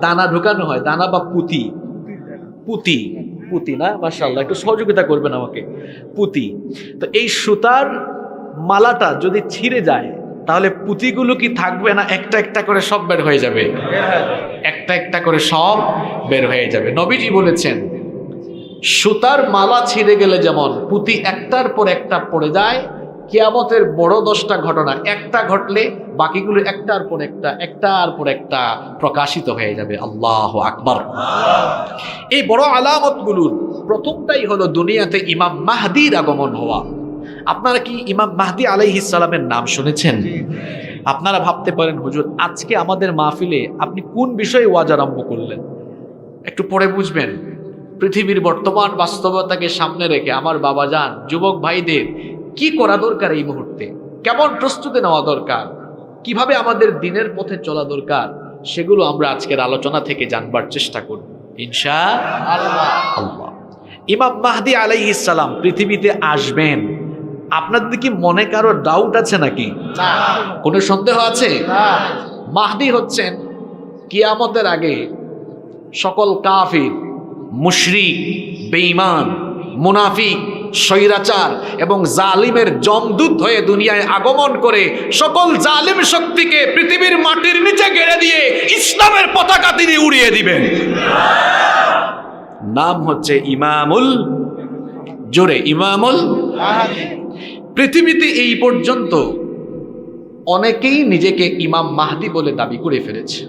[SPEAKER 1] দানা ঢুকানো হয়, দানা বা পুঁতি না, মাশাআল্লাহ, একটু সহযোগিতা করবেন আমাকে। পুঁতি। তো এই সুতার মালাটা যদি ছিঁড়ে যায় তাহলে পুঁতিগুলো কি থাকবে না একটা একটা করে সব বের হয়ে যাবে? একটা একটা করে সব বের হয়ে যাবে। নবীজি বলেছেন সুতার মালা ছিঁড়ে গেলে যেমন পুঁতি একটার পর একটা পড়ে যায়, কিয়ামতের বড় 10টা ঘটনা একটা ঘটলে বাকিগুলো একটার পর একটা প্রকাশিত হয়ে যাবে। আল্লাহু আকবার। এই বড় আলামতগুলোর প্রথমটাই হলো দুনিয়াতে ইমাম মাহদির আগমন হওয়া। আপনারা কি ইমাম মাহদি আলাইহিস সালামের নাম শুনেছেন? আপনারা ভাবতে পারেন, হুজুর আজকে আমাদের মাহফিলে আপনি কোন বিষয়ে ওয়াজ আরম্ভ করলেন? একটু পরে বুঝবেন। পৃথিবীর বর্তমান বাস্তবতাকে সামনে রেখে আমার বাবাজান, যুবক ভাইদের কি করা দরকার এই মুহূর্তে, কেমন প্রস্তুতি নেওয়া দরকার, কিভাবে আমাদের দিনের পথে চলা দরকার, সেগুলো আমরা আজকের আলোচনা থেকে জানবার চেষ্টা করব ইনশাআল্লাহ। ইমাম মাহদি আলাইহিস সালাম পৃথিবীতে আসবেন, আপনাদের কি মনে কারো ডাউট আছে নাকি? কোনো সন্দেহ আছে? মাহদি হচ্ছেন কিয়ামতের আগে সকল কাফির, মুশরিক, বেঈমান, মুনাফিক, স্বৈরাচার এবং জালিমের জমদূত হয়ে দুনিয়ায় আগমন করে সকল জালিম শক্তিকে পৃথিবীর মাটির নিচে গেড়ে দিয়ে ইসলামের পতাকা তিনি উড়িয়ে দিবেন। নাম হচ্ছে ইমামুল, জোরে, ইমামুল। পৃথিবীতে এই পর্যন্ত অনেকেই নিজেকে ইমাম মাহদি বলে দাবি করে ফেলেছে।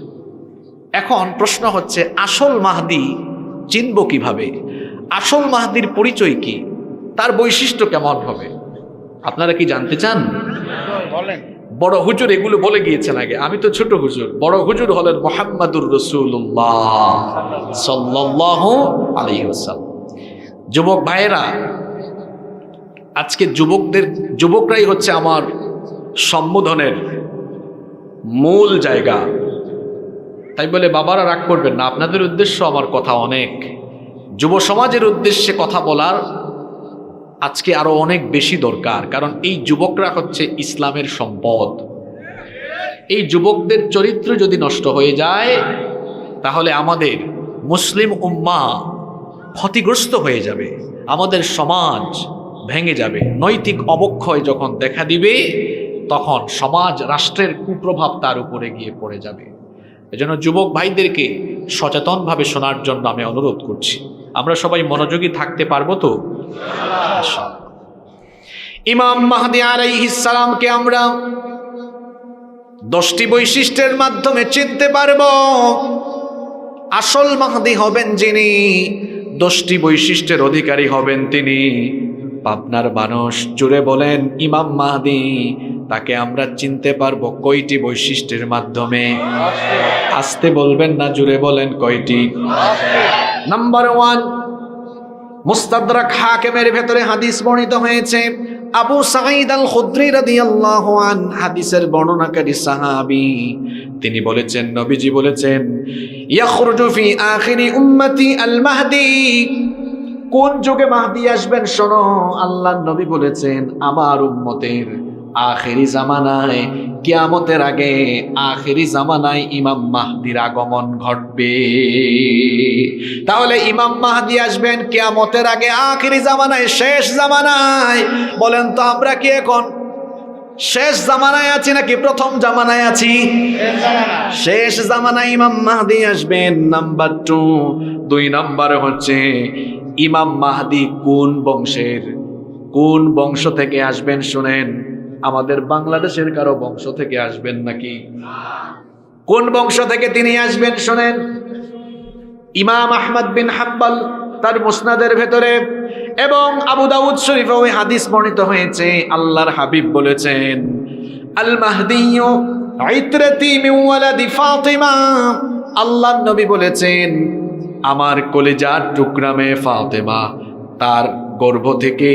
[SPEAKER 1] এখন প্রশ্ন হচ্ছে আসল মাহদি চিনব কিভাবে? আসল মাহদির পরিচয় কি? তার বৈশিষ্ট্য কেমন হবে? আপনারা কি জানতে চান?
[SPEAKER 2] বলেন।
[SPEAKER 1] বড় হুজুর এগুলো বলে গিয়েছেন আগে, আমি তো ছোট হুজুর। বড় হুজুর হলেন মুহাম্মাদুর রাসূলুল্লাহ সাল্লাল্লাহু আলাইহি ওয়াসাল্লাম। যুবক ভাইয়েরা, আজকে যুবকরাই হচ্ছে আমার সম্বোধনের মূল জায়গা। তাই বলে বাবারা রাগ করবেন না, আপনাদের উদ্দেশ্য আমার কথা অনেক। যুব সমাজের উদ্দেশ্যে কথা বলার আজকে আরো অনেক বেশি দরকার, কারণ এই যুবকরা হচ্ছে ইসলামের সম্পদ। এই যুবকদের চরিত্র যদি নষ্ট হয়ে যায় তাহলে আমাদের মুসলিম উম্মাহ ক্ষতিগ্রস্ত হয়ে যাবে, আমাদের সমাজ ভেঙে যাবে। নৈতিক অবক্ষয় যখন দেখা দিবে তখন সমাজ রাষ্ট্রের কুপ্রভাব তার উপরে গিয়ে পড়ে যাবে। এজন্য যুবক ভাইদেরকে সচেতনভাবে শোনার জন্য আমি অনুরোধ করছি। আমরা সবাই মনোযোগী থাকতে পারবো তো? ইমাম মাহদী আলাইহিস সালামকে আমরা 10টি বৈশিষ্ট্যের মাধ্যমে চিনতে পারবো। আসল মাহদী হবেন যিনি, 10টি বৈশিষ্ট্যের অধিকারী হবেন তিনি। পাবনার মানুষ জুড়ে বলেন ইমাম মাহদী, তাকে আমরা চিনতে পারবো কয়টি বৈশিষ্ট্যের মাধ্যমে? আস্তে বলবেন না, জুড়ে বলেন কয়টি? নাম্বার 1, মুস্তাদরাক হাকিমের ভেতরে হাদিস বর্ণিত হয়েছে। আবু সাঈদ আল খুদরি রাদিয়াল্লাহু আনহু হাদিসের বর্ণনাকারী সাহাবী, তিনি বলেছেন, নবীজি বলেছেন, ইয়াখরুজু ফি আখিরি উম্মতি আল মাহদি। কোন যুগে মাহদি আসবেন শোনো, আল্লাহর নবী বলেছেন আমার উম্মতের আখেরি জামানায়, কিয়ামতের আগে আখেরি জামানায় ইমাম মাহদির আগমন ঘটবে। তাহলে ইমাম মাহদি আসবেন কিয়ামতের আগে, আখেরি জামানায়, শেষ জামানায়। বলেন তো আমরা কি এখন শেষ জামানায় আছি নাকি প্রথম জামানায় আছি? শেষ জামানায় ইমাম মাহদি আসবেন। নাম্বার 2 নাম্বার হচ্ছে ইমাম মাহদি কোন বংশের, কোন বংশ থেকে আসবেন শুনেন। আমাদের বাংলাদেশের কারো বংশ থেকে আসবেন নাকি? কোন বংশ থেকে তিনি আসবেন শুনেন। ইমাম আহমদ বিন হাম্বল তার মুসনাদের ভেতরে এবং আবু দাউদ শরীফে ওই হাদিস বর্ণিত হয়েছে। আল্লাহর হাবিব বলেছেন, আল মাহদিয়্যু ইতরাতি মিন ওয়ালাদি ফাতিমা। আল্লাহর নবী বলেছেন, আমার কলিজার টুকরা মেয়ে ফাতেমা, তার গর্ভ থেকে,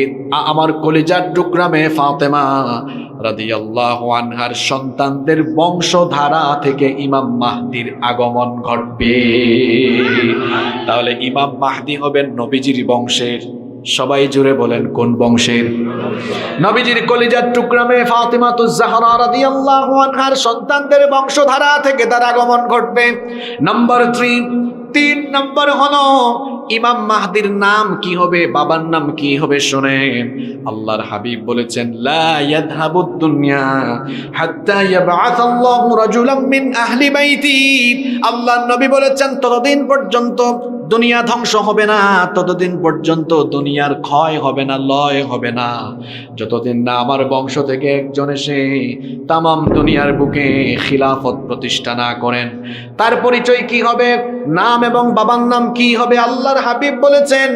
[SPEAKER 1] আমার কলিজার টুকরা মেয়ে ফাতেমা রাদিয়াল্লাহু আনহার সন্তানদের বংশধারা থেকে ইমাম মাহদির আগমন ঘটবে। তাহলে ইমাম মাহদি হবেন নবীজির বংশের। সবাই জুড়ে বলেন কোন বংশের? নবীজির কলিজার টুকরা মেয়ে ফাতিমাতুজ জাহরা রাদিয়াল্লাহু আনহার সন্তানদের বংশধারা থেকে তার আগমন ঘটবে। নাম্বার 3 নম্বর হলো ইমাম মাহদির নাম কি হবে, বাবার নাম কি হবে শোনেন। আল্লাহর হাবিব বলেছেন, লা ইয়াযহাবুদ দুনিয়া হাত্তা ইয়াবআসাল্লাহু রাজুলাম মিন আহলি বাইতি। আল্লাহর নবী বলেছেন, ততদিন পর্যন্ত দুনিয়া ধ্বংস হবে না, ততদিন পর্যন্ত দুনিয়ার ক্ষয় হবে না, লয় হবে না, যতদিন না আমার বংশ থেকে একজন এসে তামাম দুনিয়ার বুকে খিলাফত প্রতিষ্ঠা না করেন। তার পরিচয় কি হবে, নাম এবং বাবার নাম কি হবে? আল্লাহর হাবিব বলেছেন,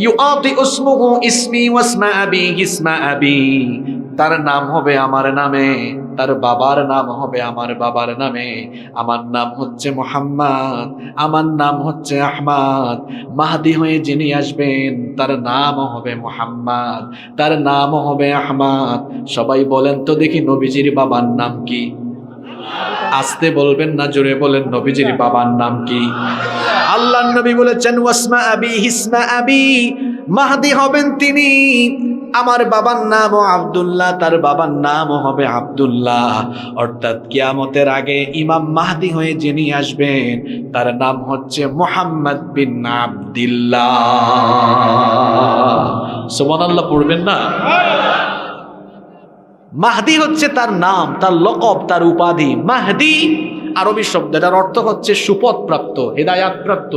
[SPEAKER 1] ইউআতি ইসমুহু ইসমি ওয়াসমা আবি ইসমা আবি। তার নাম হবে আমার নামে, তার বাবার নাম হবে আমার বাবার নামে। আমার নাম হচ্ছে মুহাম্মদ, আমার নাম হচ্ছে আহমদ। মাহদি হয়ে যিনি আসবেন তার নামও হবে মুহাম্মদ, তার নামও হবে আহমদ। সবাই বলেন তো দেখি নবীজির বাবার নাম কি? আস্তে বলবেন না, জোরে বলেন, নবীজির বাবার নাম কি? আল্লাহর নবী বলেছেন, ওয়াসমা আবি হিসমা আবি। মাহদি হবেন তিনি, আমার বাবার নামও আব্দুল্লাহ, তার বাবার নামও হবে আব্দুল্লাহ। অর্থাৎ কিয়ামতের আগে ইমাম মাহদি হয়ে যিনি আসবেন তার নাম হচ্ছে মুহাম্মদ বিন আব্দুল্লাহ। সুবহানাল্লাহ পড়বেন না? মাহদি হচ্ছে তার নাম, তার লকব, তার উপাধি। মাহদি আরবি শব্দ, যার অর্থ হচ্ছে সুপথ প্রাপ্ত, হেদায়াত প্রাপ্ত।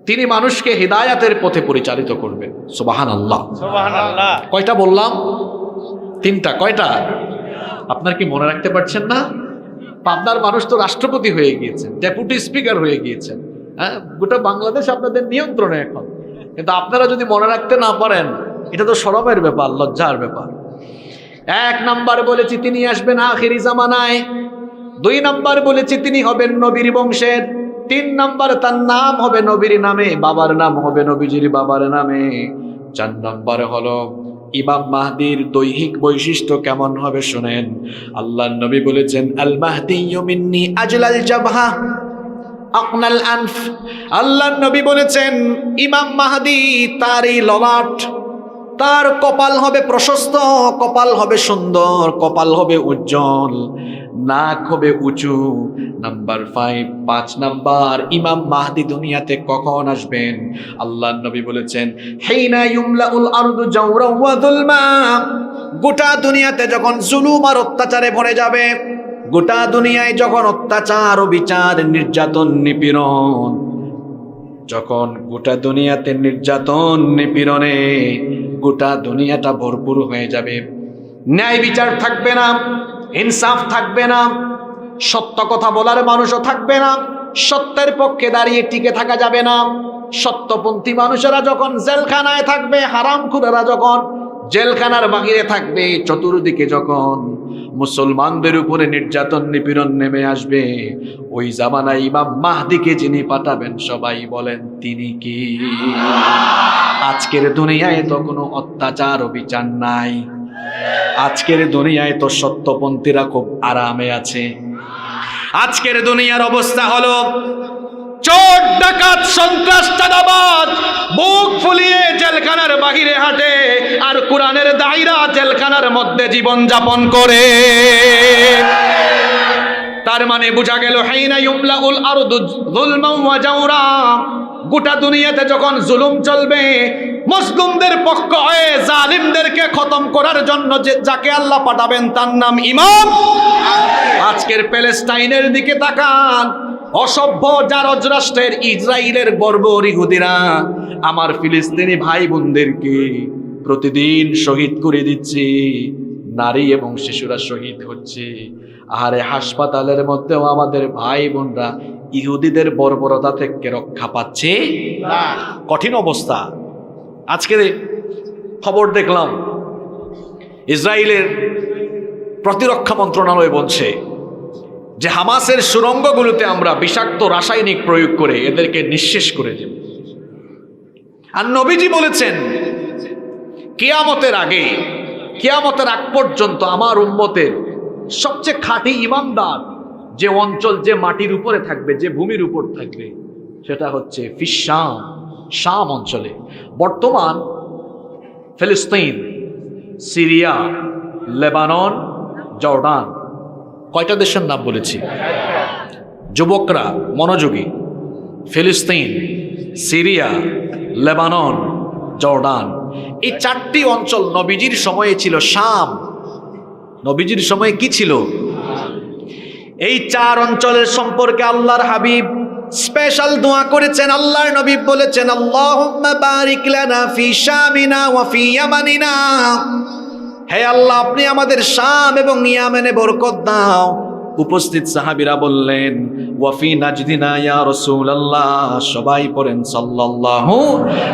[SPEAKER 1] তিনি মানুষকে হিদায়াতের পথে পরিচালিত করবেন। সুবহানাল্লাহ।
[SPEAKER 2] সুবহানাল্লাহ।
[SPEAKER 1] কয়টা বললাম? 3টা। কয়টা? আপনার কি মনে রাখতে পারছেন না? পাবনার মানুষ তো রাষ্ট্রপতি হয়ে গিয়েছেন, ডেপুটি স্পিকার হয়ে গিয়েছেন, হ্যাঁ, গোটা বাংলাদেশ আপনাদের নিয়ন্ত্রণে এখন। কিন্তু আপনারা যদি মনে রাখতে না পারেন, এটা তো শরমের ব্যাপার, লজ্জার ব্যাপার। 1 নাম্বার বলেছি তিনি আসবেন আখিরি জামানায়। 2 নাম্বার বলেছি তিনি হবেন নবীর বংশের। 3 নাম্বার তার নাম হবে নবীর নামে, বাবার নাম হবে নবীজির বাবার নামে। 4 নাম্বার হলো ইমাম মাহদির দৈহিক বৈশিষ্ট্য কেমন হবে শুনেন। আল্লাহর নবী বলেছেন, আল মাহদিয়্যু মিন্নি আজলাল জাবহা আকনাল আনফ। আল্লাহর নবী বলেছেন, ইমাম মাহদি তার এই ললাট, তার কপাল হবে প্রশস্ত, কপাল হবে সুন্দর, কপাল হবে উজ্জ্বল, নাক হবে উঁচু। নাম্বার 5 নাম্বার, ইমাম মাহদি দুনিয়াতে কখন আসবেন? আল্লাহর নবী বলেছেন, হিনা ইউমলাউল আরদু জাওরা ওয়া যুলমা। গোটা দুনিয়াতে যখন জুলুম আর অত্যাচারে ভরে যাবে, গোটা দুনিয়ায় যখন অত্যাচার ও বিচার, নির্যাতন, নিপীড়ন, যখন গোটা দুনিয়াতে নির্যাতন নিপীড়নে গোটা দুনিয়াটা ভরপুর হয়ে যাবে, ন্যায় বিচার থাকবে না, ইনসাফ থাকবে না, সত্য কথা বলার মানুষও থাকবে না, সত্যের পক্ষে দাঁড়িয়ে টিকে থাকা যাবে না। সত্যপন্থী মানুষেরা যখন জেলখানায় থাকবে, হারামখোরেরা যখন জেলখানার বাহিরে থাকবে, চতুর্দিকে যখন মুসলমানদের উপরে নির্যাতন নিপীড়ন নেমে আসবে, ওই জামানায় ইমাম মাহদিকে যিনি পাঠাবেন, সবাই বলেন তিনি কি? আজকের দুনিয়ায় তো কোনো অত্যাচার ও বিচার নাই। আজকের দুনিয়ায় তো সত্যপন্থীরা খুব আরামে আছে। আজকের দুনিয়ার অবস্থা হলো চোর ডাকাত সন্ত্রাস চাঁদাবাজ বুক ফুলিয়ে জেলখানার বাহিরে হাঁটে, আর কোরআনের দায়রা জেলখানার মধ্যে জীবন যাপন করে। তার মানে বোঝা গেল, হাইনা ইউমলাউল আরদু যুলমান ওয়া জাওরা। গোটা দুনিয়াতে যখন জুলুম চলবে, মুসলিমদের পক্ষ হয়ে জালিমদেরকে খতম করার জন্য যাকে আল্লাহ পাঠাবেন তার নাম ইমাম। আজকের প্যালেস্টাইনের দিকে তাকান, অসভ্য জারজ রাষ্ট্রের ইসরায়েলের বর্বর ইহুদিরা আমার ফিলিস্তিনি ভাই বোনদেরকে প্রতিদিন শহীদ করে দিচ্ছে, নারী এবং শিশুরা শহীদ হচ্ছে। আরে হাসপাতালের মধ্যেও আমাদের ভাই বোনরা ইহুদিদের বর্বরতা থেকে রক্ষা পাচ্ছে না। কঠিন অবস্থা। আজকের খবর দেখলাম, ইসরায়েলের প্রতিরক্ষা মন্ত্রণালয় বলছে যে হামাসের সুড়ঙ্গগুলোতে আমরা বিষাক্ত রাসায়নিক প্রয়োগ করে এদেরকে নিঃশেষ করে দেব। আর নবীজি বলেছেন, কিয়ামতের আগে, কিয়ামতের আগ পর্যন্ত আমার উম্মতের সবচেয়ে খাঁটি ইমানদার যে অঞ্চল, যে মাটির উপরে থাকবে, যে ভূমির উপর থাকবে, সেটা হচ্ছে ফিশাম, শাম অঞ্চলে। বর্তমান ফিলিস্তিন, সিরিয়া, লেবানন, জর্ডান, কয়টা দেশের নাম বলেছি? যুবকরা মনোযোগী। ফিলিস্তিন, সিরিয়া, লেবানন, জর্ডান, এই 4টি অঞ্চল নবীজির সময়ে ছিল শাম। নবীজির সময়ে কি ছিল? এই 4 অঞ্চলের সম্পর্কে আল্লাহর হাবিব স্পেশাল দোয়া করেছেন। আল্লাহর নবী বলেছেন, আল্লাহুম্মা বারিক লানা ফি শামিনা ওয়া ফি ইয়ামানিনা। হে আল্লাহ, আপনি আমাদের শাম এবং ইয়ামেনে বরকত দাও। উপস্থিত সাহাবীরা বললেন, ওয়া ফি নাজদিনা ইয়া রাসূলুল্লাহ। সবাই পড়েন সাল্লাল্লাহু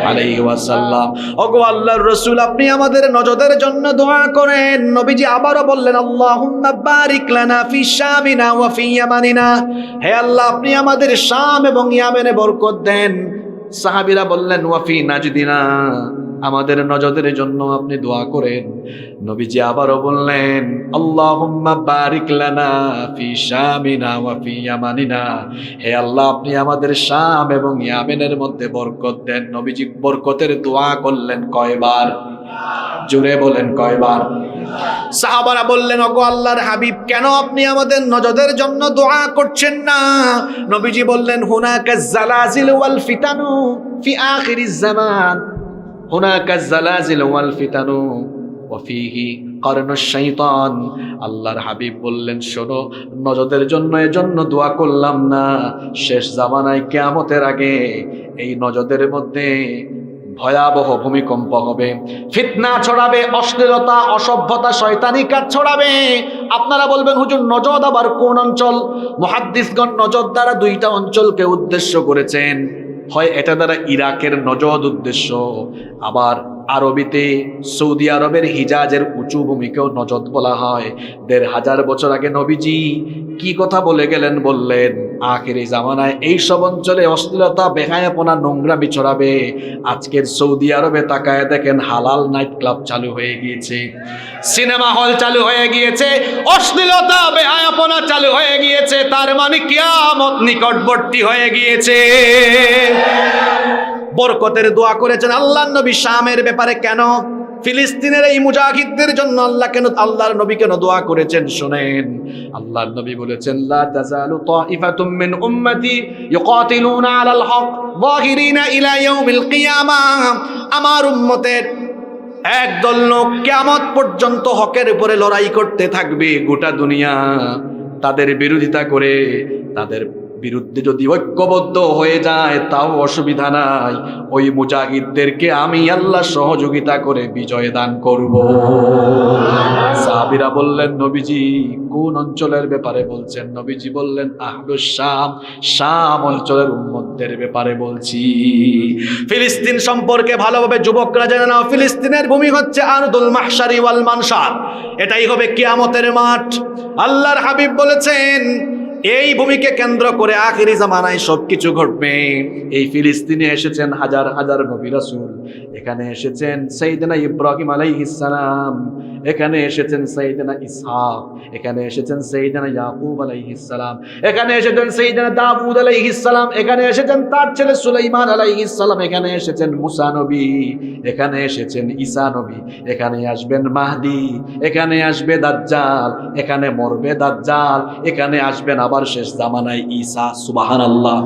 [SPEAKER 1] আলাইহি ওয়াসাল্লাম। ওগো আল্লাহর রাসূল, আপনি আমাদের নজদের জন্য দোয়া করেন। নবীজি আবারও বললেন, আল্লাহুম্মা বারিক লানা ফি শামিনা ওয়া ফি ইয়ামানিনা। হে আল্লাহ, আপনি আমাদের শাম এবং ইয়ামেনে বরকত দেন। সাহাবীরা বললেন, ওয়া ফি নাজদিনা, আমাদের নজদের জন্য আপনি দোয়া করেন। নবীজি আবারও বললেন, আল্লাহুম্মা বারিক লানা ফি শামিনা ওয়া ফি ইয়ামানিনা। হে আল্লাহ, আপনি আমাদের শাম এবং ইয়ামেনের মধ্যে বরকত দেন। নবীজি বরকতের দোয়া করলেন কয়বার? জোরে বলেন কয়বার? সাহাবারা বললেন, ওগো আল্লাহর হাবিব, কেন আপনি আমাদের নজদের জন্য দোয়া করছেন না? নবীজি বললেন, হুনাকা জালাজিল ওয়াল ফিতানু ফি আখিরিজ জামান। হুনাকা জালাজিল ওয়াল ফিতানু ওয়া ফিহি কারনুশ শাইতান। আল্লাহর হাবিব বললেন, শোনো, নজদের জন্য এজন্য দোয়া করলাম না, শেষ জামানায় কিয়ামতের আগে এই নজদের মধ্যে ভয়াবহ ভূমিকম্প হবে, ফিতনা ছড়াবে, অশ্লীলতা, অসভ্যতা, শয়তানি কাজ ছড়াবে। আপনারা বলবেন হুজুর নজদ আবার কোন অঞ্চল? মুহাদ্দিসগণ নজদ দ্বারা দুইটা অঞ্চলকে উদ্দেশ্য করেছেন। হয় এটা দ্বারা ইরাকের নজদ উদ্দেশ্য, আবার আরবিতে সৌদি আরবের হিজাজের উঁচু ভূমিকেও নজদ বলা হয়। ১৫০০ বছর আগে নবীজি কি কথা বলে গেলেন? বললেন আখেরি জামানায় এইসব অঞ্চলে অশ্লীলতা, বেহায়াপনা, নোংরামি ছড়াবে। আজকের সৌদি আরবে তাকায় দেখেন হালাল নাইট ক্লাব চালু হয়ে গিয়েছে, সিনেমা হল চালু হয়ে গিয়েছে, অশ্লীলতা, বেহায়াপনা চালু হয়ে গিয়েছে। তার মানে কিয়ামত নিকটবর্তী হয়ে গিয়েছে। বরকতের দোয়া করেছেন আল্লাহর নবী শামের ব্যাপারে। কেন? ফিলিস্তিনের এই মুজাহিদদের জন্য আল্লাহর নবী কেন দোয়া করেছেন শুনেন। আল্লাহর নবী বলেছেন লা তাজালু তাইফাতুম মিন উম্মতি ইউকাতিলুনা আলাল হক যাহিরিনা ইলা ইয়াউমিল কিয়ামাহ। আমার উম্মতের একদল লোক কিয়ামত পর্যন্ত হকের উপরে লড়াই করতে থাকবে। গোটা দুনিয়া তাদের বিরোধিতা করে, তাদের বিরুদ্ধে যদি ঐক্যবদ্ধ হয়ে যায় তাও অসুবিধা নাই, ওই মুজাহিদদেরকে আমি আল্লাহ সহযোগিতা করে বিজয় দান করব। সাহাবীরা বললেন নবীজি কোন অঞ্চলের ব্যাপারে বলছেন? নবীজি বললেন আহলুশ শাম, শাম অঞ্চলের উম্মতদের ব্যাপারে বলছি। ফিলিস্তিন সম্পর্কে ভালোভাবে যুবকরা জেনে নাও, ফিলিস্তিনের ভূমি হচ্ছে আরদুল মাহশারি ওয়াল মানশার, এটাই হবে কিয়ামতের মাঠ। আল্লাহর হাবিব বলেছেন এই ভূমিকে কেন্দ্র করে আখিরি জামানায় সবকিছু ঘটবে। এই ফিলিস্তিনে এসেছেন হাজার হাজার নবী রাসূল, এখানে এসেছেন সাইয়েদনা ইব্রাহিম আলাইহিস সালাম, এখানে এসেছেন সাইয়েদনা ইসহাক, এখানে এসেছেন সাইয়েদনা ইয়াকুব আলাইহিস সালাম, এখানে এসেছেন সাইয়েদনা দাউদ আলাইহিস সালাম, এখানে এসেছেন তার ছেলে সুলাইমান আলাইহিস সালাম, এখানে এসেছেন মুসা নবী, এখানে এসেছেন ঈসা নবী, এখানে আসবেন মাহদি, এখানে আসবে দাজ্জাল, এখানে মরবে দাজ্জাল, এখানে আসবেন আবার শেষ জামানায় ঈসা। সুবহানাল্লাহ।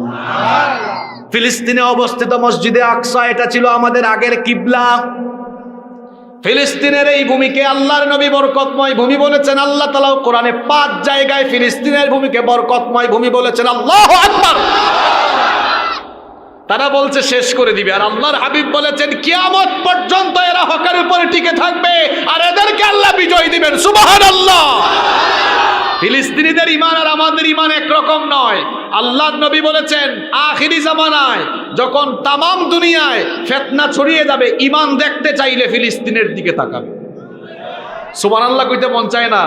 [SPEAKER 1] ফিলিস্তিনে অবস্থিত মসজিদে আকসা, এটা ছিল আমাদের আগের কিবলা। ফিলিস্তিনের এই ভূমিকে আল্লাহর নবী বরকতময় ভূমি বলেছেন। আল্লাহ তাআলা কোরআনে 5 জায়গায় ফিলিস্তিনের ভূমিকে বরকতময় ভূমি বলেছেন। আল্লাহু আকবার। তারা বলছে শেষ করে দিবে, আর আল্লাহর হাবিব বলেছেন কিয়ামত পর্যন্ত এরা হকের উপরে টিকে থাকবে আর এদেরকে আল্লাহ বিজয় দিবেন। সুবহানাল্লাহ। ফিলিস্তিনিদের ঈমান আর আমাদের ঈমান একরকম নয়। আল্লাহর নবী বলেছেন আখিরি জামানায় যখন তামাম দুনিয়ায় ফিতনা ছড়িয়ে যাবে, ঈমান দেখতে চাইলে ফিলিস্তিনের দিকে তাকাবে। সুবহানাল্লাহ কইতে মন চায় না?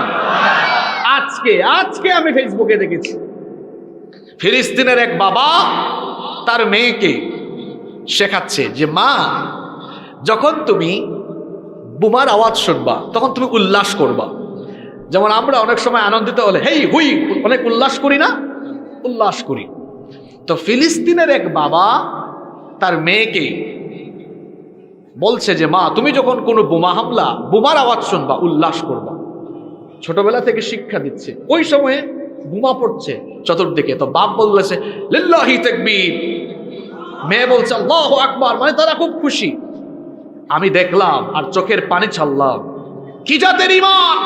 [SPEAKER 1] আজকে আমি ফেসবুকে দেখেছি ফিলিস্তিনের এক বাবা তার মেয়েকে শেখাচ্ছে যে মা, যখন তুমি বোমার আওয়াজ শুনবা তখন তুমি উল্লাস করবা। যেমন আমরা অনেক সময় আনন্দিত হলে হেই হুই অনেক উল্লাস করি না? উল্লাস করি। তো ফিলিস্তিনের এক বাবা তার মেয়েকে বলছে যে মা, তুমি যখন কোনো বোমা হামলা, বোমার আওয়াজ শুনবা উল্লাস করবা। ছোটবেলা থেকে শিক্ষা দিচ্ছে। ওই সময়ে বোমা পড়ছে চতুর্দিকে, তো বাপ বলছে লিল্লাহি তাকবীর, মেয়ে বলছে আল্লাহু আকবার, মানে তারা খুব খুশি। আমি দেখলাম আর চোখের পানি ছাড়লাম, কি জাতের ঈমান!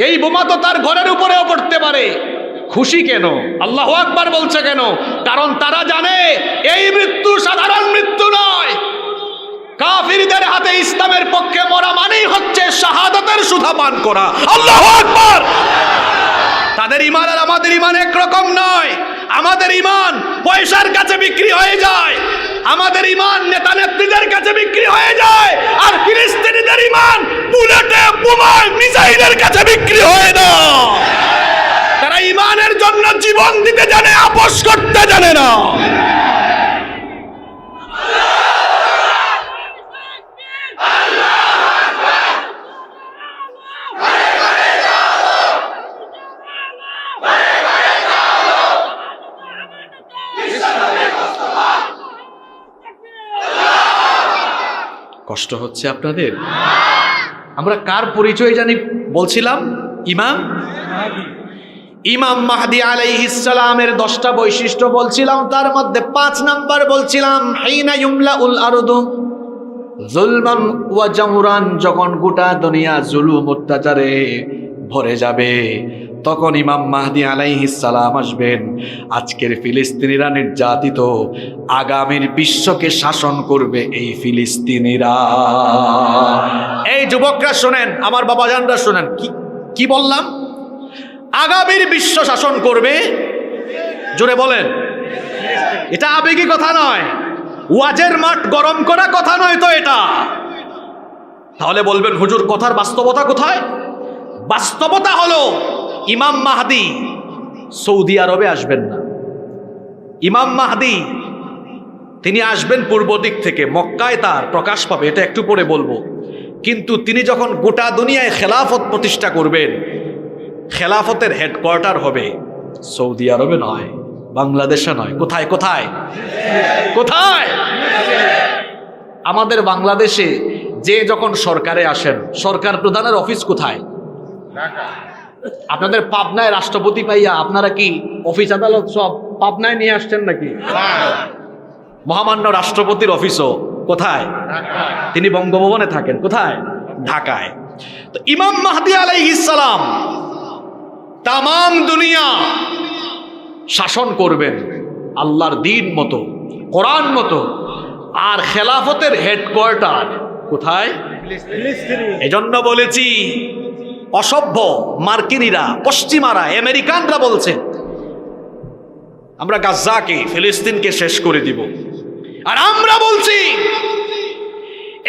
[SPEAKER 1] এই বোমা তো তার ঘরের উপরেও পড়তে পারে, খুশি কেন? আল্লাহু আকবার বলছে কেন? কারণ তারা জানে এই মৃত্যু সাধারণ মৃত্যু নয়। কাফিরদের হাতে ইসলামের পক্ষে মরা মানেই হচ্ছে শাহাদাতের সুধা পান করা। আল্লাহু আকবার। তাদের ঈমান আর আমাদের ঈমান একরকম নয়। আমাদের ঈমান পয়সার কাছে বিক্রি হয়ে যায়, আমাদের ঈমান নেতা নেত্রীদের কাছে বিক্রি হয়ে যায়, আর ফিলিস্তিনিদের ঈমান বুলেটে, বোমায়, মিসাইলের কাছে বিক্রি হয় না। তারা ঈমানের জন্য জীবন দিতে জানে, আপোষ করতে জানে না। কষ্ট হচ্ছে আপনাদের? আমরা কার পরিচয় জানি বলছিলাম? ইমাম মাহদি আলাইহিস সালামের 10টা বৈশিষ্ট্য বলছিলাম, তার মধ্যে 5 নাম্বার বলছিলাম হাইনা ইউমলাউল আরদু যুলমান ওয়া জামরান, যখন গোটা দুনিয়া জুলুম অত্যাচারে ভরে যাবে তখন ইমাম মাহদী আলাইহিস সালাম আসবেন। আজকের ফিলিস্তিনিরা নির্যাতিত, আগামীর বিশ্বকে শাসন করবে এই ফিলিস্তিনিরা। এই যুবকরা শোনেন, আমার বাবাজানরা শোনেন, কি বললাম? আগামীর বিশ্ব শাসন করবে, জোরে বলেন। এটা আবেগী কথা নয়, ওয়াজের মাঠ গরম করা কথা নয় তো এটা। তাহলে বলবেন হুজুর কথার বাস্তবতা কোথায়? বাস্তবতা হলো ইমাম মাহদী সৌদি আরবে আসবেন না। ইমাম মাহদী তিনি আসবেন পূর্ব দিক থেকে, মক্কায় তার প্রকাশ পাবে, এটা একটু পরে বলবো। কিন্তু তিনি যখন গোটা দুনিয়ায় খেলাফত প্রতিষ্ঠা করবেন, খেলাফতের হেডকোয়ার্টার হবে সৌদি আরবে নয়, বাংলাদেশে নয়। কোথায় কোথায় কোথায়? আমাদের বাংলাদেশে যে যখন সরকারে আসেন, সরকার প্রধানের অফিস কোথায়? আপনাদের পাবনায় রাষ্ট্রপতি পাইয়া আপনারা কি অফিস আদালত সব পাবনায় নিয়ে আসছেন নাকি? মহামান্য রাষ্ট্রপতির অফিসও কোথায়? তিনি বঙ্গভবনে থাকেন। কোথায়? ঢাকায়। তো ইমাম মাহদী আলাইহিস সালাম তামাম দুনিয়া শাসন করবেন আল্লাহর দ্বীন মতো, কোরআন মতো। আর খেলাফতের হেডকোয়ার্টার কোথায়? এজন্য বলেছি অসভ্য মার্কিনীরা, পশ্চিমারা, আমেরিকানরা বলছে আমরা গাজ্জাকে, ফিলিস্তিনকে শেষ করে দিব। আর আমরা বলছি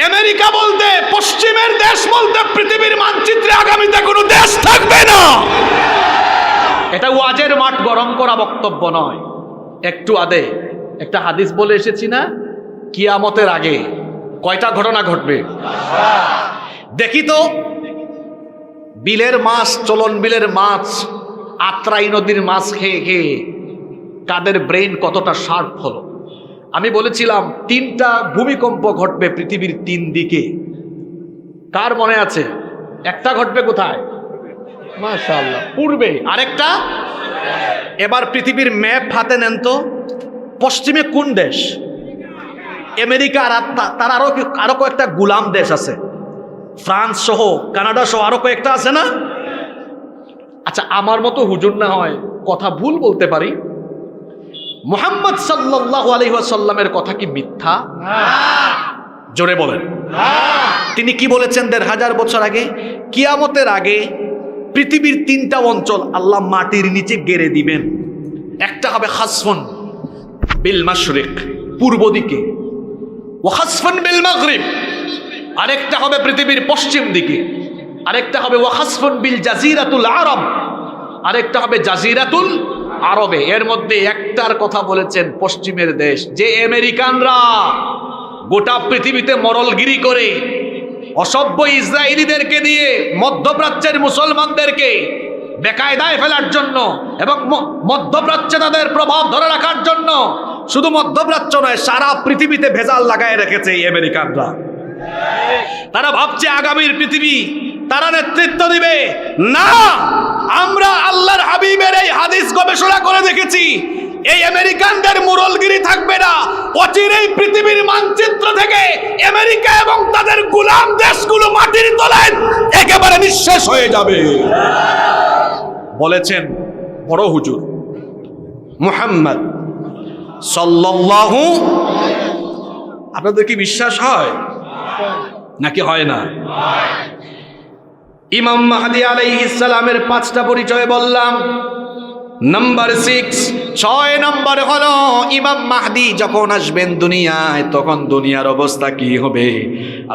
[SPEAKER 1] আমেরিকা বলতে, পশ্চিমের দেশ বলতে পৃথিবীর মানচিত্রে আগামীতে কোনো দেশ থাকবে না। এটা ওয়াজের মাঠ গরম করা বক্তব্য নয়। একটু আগে একটা হাদিস বলে এসেছি না, কিয়ামতের আগে কয়টা ঘটনা ঘটবে? দেখি তো, বিলের মাছ, চলন বিলের মাছ, আত্রাই নদীর মাছ খেয়ে খেয়ে কাদের ব্রেইন কতটা শার্প হলো। আমি বলেছিলাম 3টা ভূমিকম্প ঘটবে পৃথিবীর 3 দিকে। কার মনে আছে? একটা ঘটবে কোথায়? মাশাআল্লাহ, পূর্বে। আরেকটা, এবার পৃথিবীর ম্যাপ হাতে নেন তো, পশ্চিমে কোন দেশ? আমেরিকা। আর তার আরো কয়েকটা গুলাম দেশ আছে, ফ্রান্স সহ, কানাডা সহ আরো কয়েকটা আছে না? আচ্ছা, আমার মতো হুজুর না হয় কথা ভুল বলতে পারি, মুহাম্মদ সাল্লাল্লাহু আলাইহি ওয়াসাল্লামের কথা কি মিথ্যা? জোরে বলেন। তিনি কি বলেছেন 1500 বছর আগে? কিয়ামতের আগে পৃথিবীর 3টা অঞ্চল আল্লাহ মাটির নিচে গেড়ে দিবেন। একটা হবে খাসফুন বিল মাশরিক, পূর্ব দিকে, ওয়া খাসফুন বিল মাগরিব, আরেকটা হবে পৃথিবীর পশ্চিম দিকে, আরেকটা হবে ওয়া খাসফুন বিল জাজিরাতুল আরব, আরেকটা হবে জাজিরাতুল আরবে। এর মধ্যে একটার কথা বলেছেন পশ্চিমের দেশ, যে আমেরিকানরা গোটা পৃথিবীতে মরলগিরি করে অসভ্য ইসরায়েলিদেরকে দিয়ে মধ্যপ্রাচ্যের মুসলমানদেরকে বেকায়দায় ফেলার জন্য এবং মধ্যপ্রাচ্যে তাদের প্রভাব ধরে রাখার জন্য শুধু মধ্যপ্রাচ্য নয়, সারা পৃথিবীতে ভেজাল লাগায় রেখেছে এই আমেরিকানরা। তারা ভাবছে আগামীর পৃথিবী তারা নেতৃত্ব দিবে। না, আমরা আল্লাহর হাবিবের এই হাদিস গবেষণা করে দেখেছি, এই আমেরিকানদের মুরলগিরি থাকবে না। অচিরেই পৃথিবীর মানচিত্র থেকে আমেরিকা এবং তাদের গোলাম দেশগুলো মাটির তলায় একেবারে নিঃশেষ হয়ে যাবে বলেছেন বড় হুজুর মুহাম্মদ সাল্লাল্লাহু। আপনাদের কি বিশ্বাস হয় নাকি হয় না? ইমাম মাহদী আলাইহিস সালামের 5টা পরিচয় বললাম। নাম্বার 6 নম্বর হলো ইমাম মাহদী যখন আসবেন দুনিয়ায়, তখন দুনিয়ার অবস্থা কি হবে?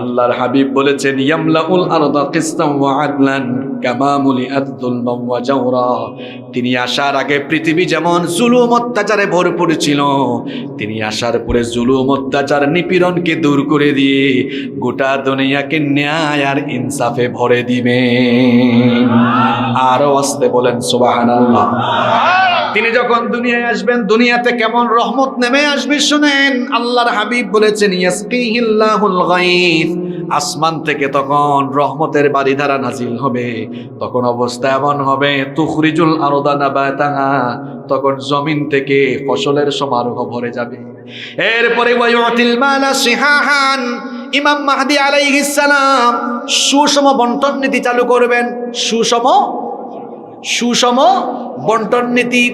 [SPEAKER 1] আল্লাহর হাবিব বলেছেন ইয়ামলাউল আরদা কিসতাম ওয়া আদলান কামা মুলিআত যুলমান ওয়া জাওরা। তিনি আসার আগে পৃথিবী যেমন জুলুম অত্যাচারে ভরপুর ছিল, তিনি আসার পরে জুলুম অত্যাচার নিপীড়নকে দূর করে দিয়ে গোটা দুনিয়াকে ন্যায় আর ইনসাফে ভরে দিবেন। আরো আসতে বলেন সুবহানাল্লাহ। তিনি যখন দুনিয়ায় আসবেন, দুনিয়াতে কেমন রহমত নেমে আসবে শুনেন। আল্লাহর হাবিব বলেছেন ইয়াসকিহিল্লাহুল গায়থ, আসমান থেকে তখন রহমতের বারিধারা নাজিল হবে। তখন অবস্থা এমন হবে তুখরিজুল আরদা নাবাতাহা, তখন জমিন থেকে ফসলের সমারোহ ভরে যাবে। এরপরে ওয়ায়ুতিল মালা সিহাহান, ইমাম মাহদী আলাইহিস সালাম সুষম বন্টন নীতি চালু করবেন। সুষম সুষম বন্টন নীতি।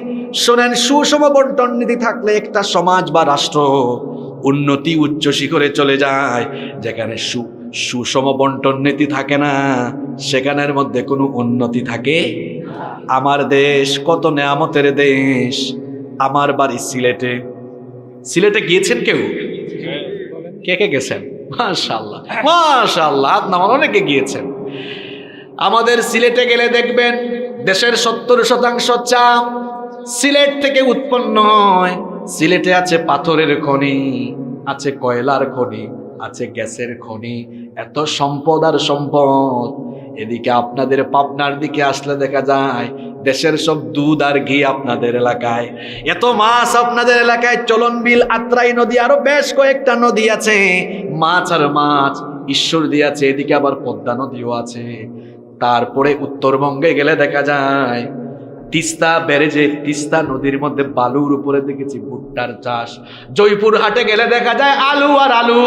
[SPEAKER 1] শোনেন, সুষম বন্টন নীতি থাকলে একটা সমাজ বা রাষ্ট্র উন্নতি উচ্চ শিখরে চলে যায়। যেখানে সুষম বন্টন নীতি থাকে না, সেখানের মধ্যে কোনো উন্নতি থাকে। আমার দেশ কত নেয়ামতের দেশ। আমার বাড়ি সিলেটে। সিলেটে গিয়েছেন কেউ? কে কে গেছেন? মাশাআল্লাহ মাশাআল্লাহ, আপনারা অনেকে গিয়েছেন। আমাদের সিলেটে গেলে দেখবেন দেশের 70% চা সিলেট থেকে উৎপন্ন হয়। সিলেটে আছে পাথরের খনি, আছে কয়লার খনি, আছে গ্যাসের খনি, এত সম্পদ আর সম্পদ। এদিকে আপনাদের পাবনার দিকে আসলে দেখা যায় দেশের সব দুধ আর ঘি আপনাদের এলাকায়, এত মাছ আপনাদের এলাকায়, চলনবিল, আত্রাই নদী, আরো বেশ কয়েকটা নদী আছে, মাছ আর মাছ ঈশ্বর দিয়েছে। এদিকে আবার পদ্মা নদীও আছে। তারপরে উত্তরবঙ্গে গেলে দেখা যায় তিস্তা ব্যারেজে, তিস্তা নদীর মধ্যে বালুর উপরে দেখেছি ভুট্টার চাষ। জয়পুরহাটে গেলে দেখা যায় আলু আর আলু।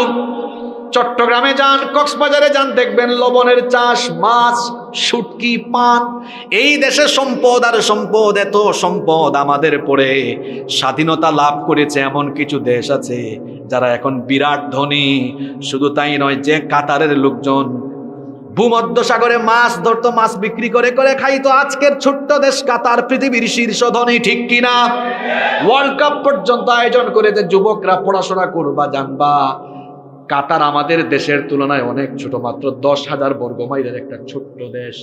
[SPEAKER 1] চট্টগ্রামে যান, কক্সবাজারে যান, দেখবেন লবণের চাষ, মাছ, শুটকি, পান। এই দেশে সম্পদ আর সম্পদ, এত সম্পদ। আমাদের পরে স্বাধীনতা লাভ করেছে এমন কিছু দেশ আছে যারা এখন বিরাট ধনী। শুধু তাই নয়, যে কাতারের লোকজন ভূমধ্য সাগরে মাছ ধরতো, মাছ বিক্রি করে করে খাইতো, আজকের ছোট্ট দেশ কাতার পৃথিবীর শীর্ষ ধনী, ঠিক কিনা? ওয়ার্ল্ড কাপ পর্যন্ত আয়োজন করে যে যুবকরা পড়াশোনা করবা, জানবা কাতার আমাদের দেশের তুলনায় অনেক ছোট, মাত্র 10,000 বর্গমাইলের একটা ছোট্ট দেশ।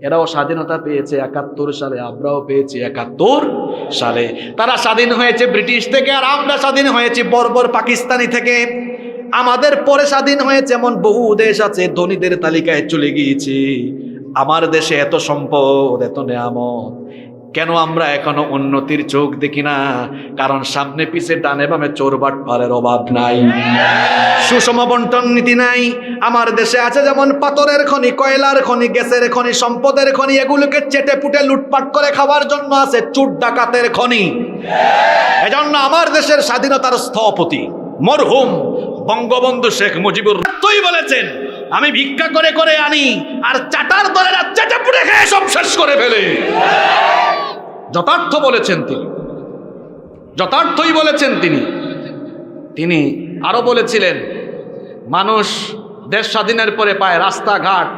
[SPEAKER 1] এরাও স্বাধীনতা পেয়েছে 71 সালে, আমরাও পেয়েছি 71 সালে। তারা স্বাধীন হয়েছে ব্রিটিশ থেকে, আর আমরা স্বাধীন হয়েছি বর্বর পাকিস্তানি থেকে। আমাদের পরে স্বাধীন হয়েছে এমন বহু দেশ আছে, ধনীদের তালিকায় চলে গিয়েছি। আমার দেশে এত সম্পদ, এত নেয়ামত, কেন আমরা এখনো উন্নতির চোখ দেখি না? কারণ সামনে পিছে ডানে বামে চোর বাটপারের অভাব নাই, সুষম বন্টন নীতি নাই। আমার দেশে আছে যেমন পাথরের খনি, কয়লার খনি, গ্যাসের খনি, সম্পদের খনি, এগুলোকে চেটে পুটে লুটপাট করে খাওয়ার জন্য আছে চোর ডাকাতের খনি। এজন্য আমার দেশের স্বাধীনতার স্থপতি মরহুম বঙ্গবন্ধু শেখ মুজিবুর রহমান বলেছেন, আমি ভিক্ষা করে করে আনি আর চাটার দলেরা চেটে পুটে খেয়ে সব শেষ করে ফেলে। যথার্থ বলেছেন তিনি, যথার্থই বলেছেন তিনি। তিনি আরো বলেছিলেন, মানুষ দেশ স্বাধীনের পরে পায় রাস্তাঘাট,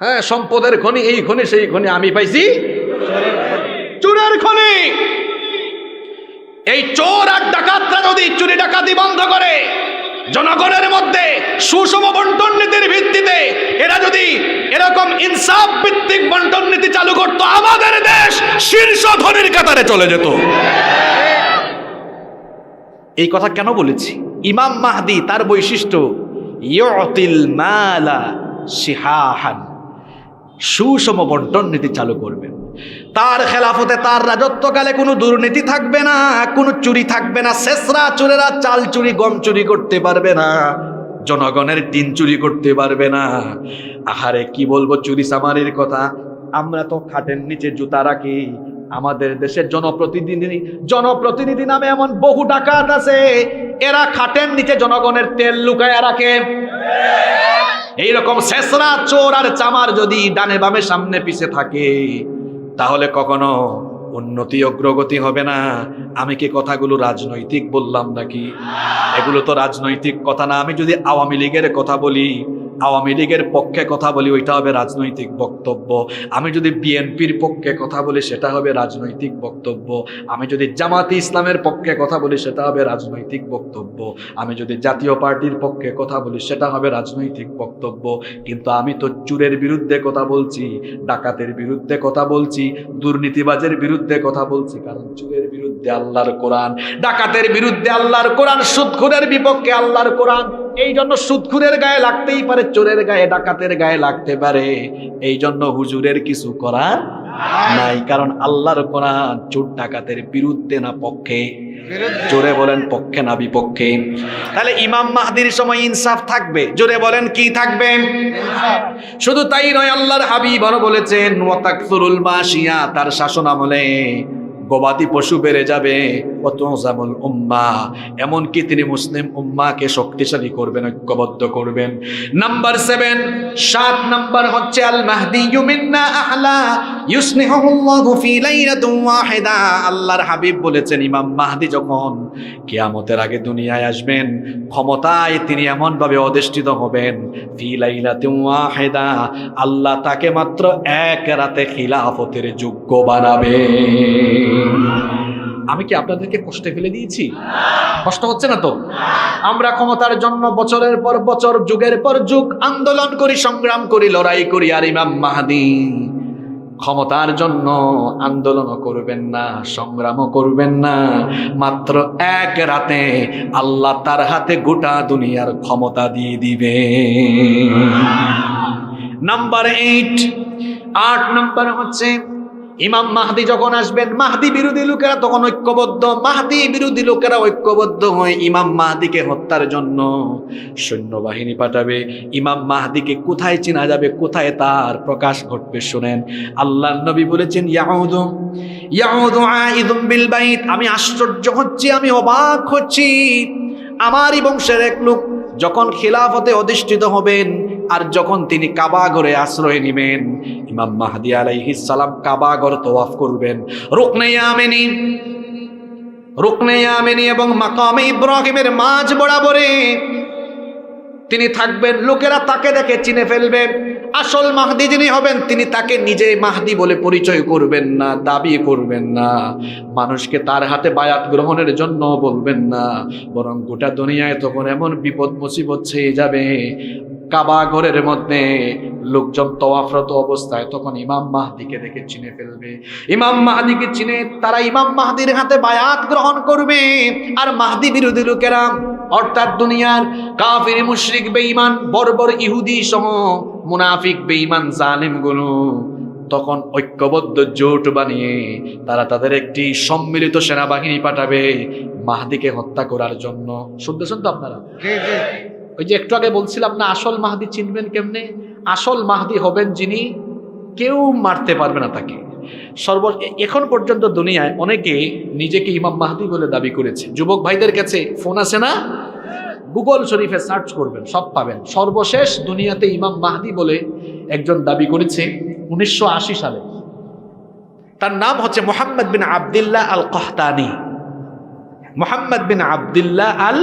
[SPEAKER 1] হ্যাঁ, সম্পদের খনি, এই খনি সেই খনি, আমি পাইছি চোরের খনি। এই চোর আর ডাকাতরা যদি চুরি ডাকাতি বন্ধ করে, জনগণের মধ্যে সুষম বন্টন নীতির ভিত্তিতে এরা যদি এরকম ইনসাফ ভিত্তিক বন্টন নীতি চালু করতো, আমাদের দেশ শীর্ষ ধনীর কাতারে চলে যেত। এই কথা কেন বলেছি? ইমাম মাহদি তার বৈশিষ্ট্য ইউতিল মালা শিহাহান, সুষম বন্টন নীতি চালু করবেন। তার খেলাফতে, তার রাজত্বকালে কোনো দুর্নীতি থাকবে না, কোনো চুরি থাকবে না। শেষরা চোরেরা চাল চুরি, গম চুরি করতে পারবে না, জনগণের টিন চুরি করতে পারবে না। আহারে কি বলবো চুরি চামারির কথা, আমরা তো খাটের নিচে জুতা রাখি। আমাদের দেশের জনপ্রতিনিধি নামে এমন বহু ডাকাত আছে, এরা খাটের নিচে জনগণের তেল লুকায় রাখে। এইরকম শেষরা চোর আর চামার যদি ডানে বামে সামনে পিছে থাকে, তাহলে কখনো উন্নতি অগ্রগতি হবে না। আমি কি কথাগুলো রাজনৈতিক বললাম নাকি? এগুলো তো রাজনৈতিক কথা না। আমি যদি আওয়ামী লীগের কথা বলি, আওয়ামী লীগের পক্ষে কথা বলি, ওইটা হবে রাজনৈতিক বক্তব্য। আমি যদি বিএনপির পক্ষে কথা বলি, সেটা হবে রাজনৈতিক বক্তব্য। আমি যদি জামাতে ইসলামের পক্ষে কথা বলি, সেটা হবে রাজনৈতিক বক্তব্য। আমি যদি জাতীয় পার্টির পক্ষে কথা বলি, সেটা হবে রাজনৈতিক বক্তব্য। কিন্তু আমি তো চুরের বিরুদ্ধে কথা বলছি, ডাকাতের বিরুদ্ধে কথা বলছি, দুর্নীতিবাজের বিরুদ্ধে কথা বলছি। কারণ চুরের বিরুদ্ধে আল্লাহর কোরআন, ডাকাতের বিরুদ্ধে আল্লাহর কোরআন, সুদখোরের বিপক্ষে আল্লাহর কোরআন। এই জন্য সুদখোরের গায়ে লাগতেই পারে, চোরের গায়ে, ডাকাতের গায়ে লাগতে পারে। এই জন্য হুজুরের কিছু করা নাই, কারণ আল্লাহর কোরআন চোর ডাকাতের বিরুদ্ধে না পক্ষে। জোরে বলেন পক্ষে না বিপক্ষে? তাহলে ইমাম মাহদির সময় ইনসাফ থাকবে। জোরে বলেন কি থাকবে? শুধু তাই নয়, আল্লাহর হাবিব আরো বলেছেন ওয়াতাকসুরুল মাশিয়া, তার শাসন আমলে গবাদি পশু বেড়ে যাবে, ওয়া তুযামুল উম্মাহ, এমনকি তিনি মুসলিম উম্মাহকে শক্তিশালী করবেন, ঐক্যবদ্ধ করবেন। নাম্বার 7, 7 নাম্বার হচ্ছে আল মাহদিয়্যু মিন্না আহলা ইউসলিহুল্লাহু ফি লাইলাতিন ওয়াহিদা। আল্লাহর হাবিব বলেছেন ইমাম মাহদি যখন কিয়ামতের আগে দুনিয়ায় আসবেন, ক্ষমতায় তিনি এমন ভাবে অধিষ্ঠিত হবেন, ফি লাইলাতিন ওয়াহিদা, আল্লাহ তাকে মাত্র এক রাতে খিলাফতের যোগ্য বানাবে। আমি কি আপনাদেরকে কষ্টে ফেলে দিয়েছি? কষ্ট হচ্ছে না তো? আমরা ক্ষমতার জন্য বছরের পর বছর, যুগের পর যুগ আন্দোলন করি, সংগ্রাম করি, লড়াই করি, আর ইমাম মাহদি ক্ষমতার জন্য আন্দোলনও করবেন না, সংগ্রামও করবেন না, মাত্র এক রাতে আল্লাহ তার হাতে গোটা দুনিয়ার ক্ষমতা দিয়ে দিবে। নাম্বার 8 নাম্বার হচ্ছে ইমাম মাহদি যখন আসবেন, মাহদি বিরোধী লোকেরা তখন ঐক্যবদ্ধ, মাহদি বিরোধী লোকেরা ঐক্যবদ্ধ হয়ে ইমাম মাহদিকে হত্যার জন্য সৈন্যবাহিনী পাঠাবে। ইমাম মাহদিকে কোথায় চেনা যাবে, কোথায় তার প্রকাশ ঘটবে? শুনেন, আল্লাহর নবী বলেছেন ইয়াউদু আইদুম বিল বাইত। আমি আশ্চর্য হচ্ছি, আমি অবাক হচ্ছি, আমারই বংশের এক লোক যখন খিলাফতে অধিষ্ঠিত হবেন আর যখন তিনি কাবা ঘরে আশ্রয় নেবেন, ইমাম মাহদি আলাইহিস সালাম কাবা ঘর তওয়াফ করবেন, রুকনে ইয়ামিনী এবং মাকামে ইব্রাহিমের মাঝ বরাবরে তিনি থাকবেন। লোকেরা তাকে দেখে চিনে ফেলবে। আসল মাহদি যিনি হবেন তিনি তাকে নিজে মাহদি বলে পরিচয় করবেন না, দাবি করবেন না, মানুষকে তার হাতে বায়াত গ্রহণের জন্য বলবেন না, বরং গোটা দুনিয়ায় তখন এমন বিপদ মুসিবত ছেয়ে যাবে, কাবা ঘরের মধ্যে লোকজন তওয়াফরত অবস্থায় তখন ইমাম মাহদিকে দেখে চিনে ফেলবে। ইমাম মাহদিকে চিনে তারা ইমাম মাহদির হাতে বায়াত গ্রহণ করবে। আর মাহদি বিরোধী লোকেরা, অর্থাৎ দুনিয়ার কাফির, মুশরিক, বেঈমান, বর্বর ইহুদি সহ মুনাফিক, বেঈমান, জালিমগুলো তখন ঐক্যবদ্ধ জোট বানিয়ে তারা তাদের একটি সম্মিলিত সেনাবাহিনী পাঠাবে মাহদিকে হত্যা করার জন্য। শুনতেছেন তো আপনারা? ওই যে একটু আগে বলছিলাম না, আসল মাহদি চিনবেন কেমনে? আসল মাহদি হবেন যিনি কেউ মারতে পারবে না তাকে। এখন পর্যন্ত দুনিয়ায় অনেকে নিজেকে ইমাম মাহদি বলে দাবি করেছে। যুবক ভাইদের কাছে ফোন আছে না? গুগল শরীফে সার্চ করবেন, সব পাবেন। সর্বশেষ দুনিয়াতে ইমাম মাহদি বলে একজন দাবি করেছে 1980 সালে। তার নাম হচ্ছে মুহাম্মদ বিন আবদুল্লাহ আল কাহতানি। মুহাম্মদ বিন আবদুল্লাহ আল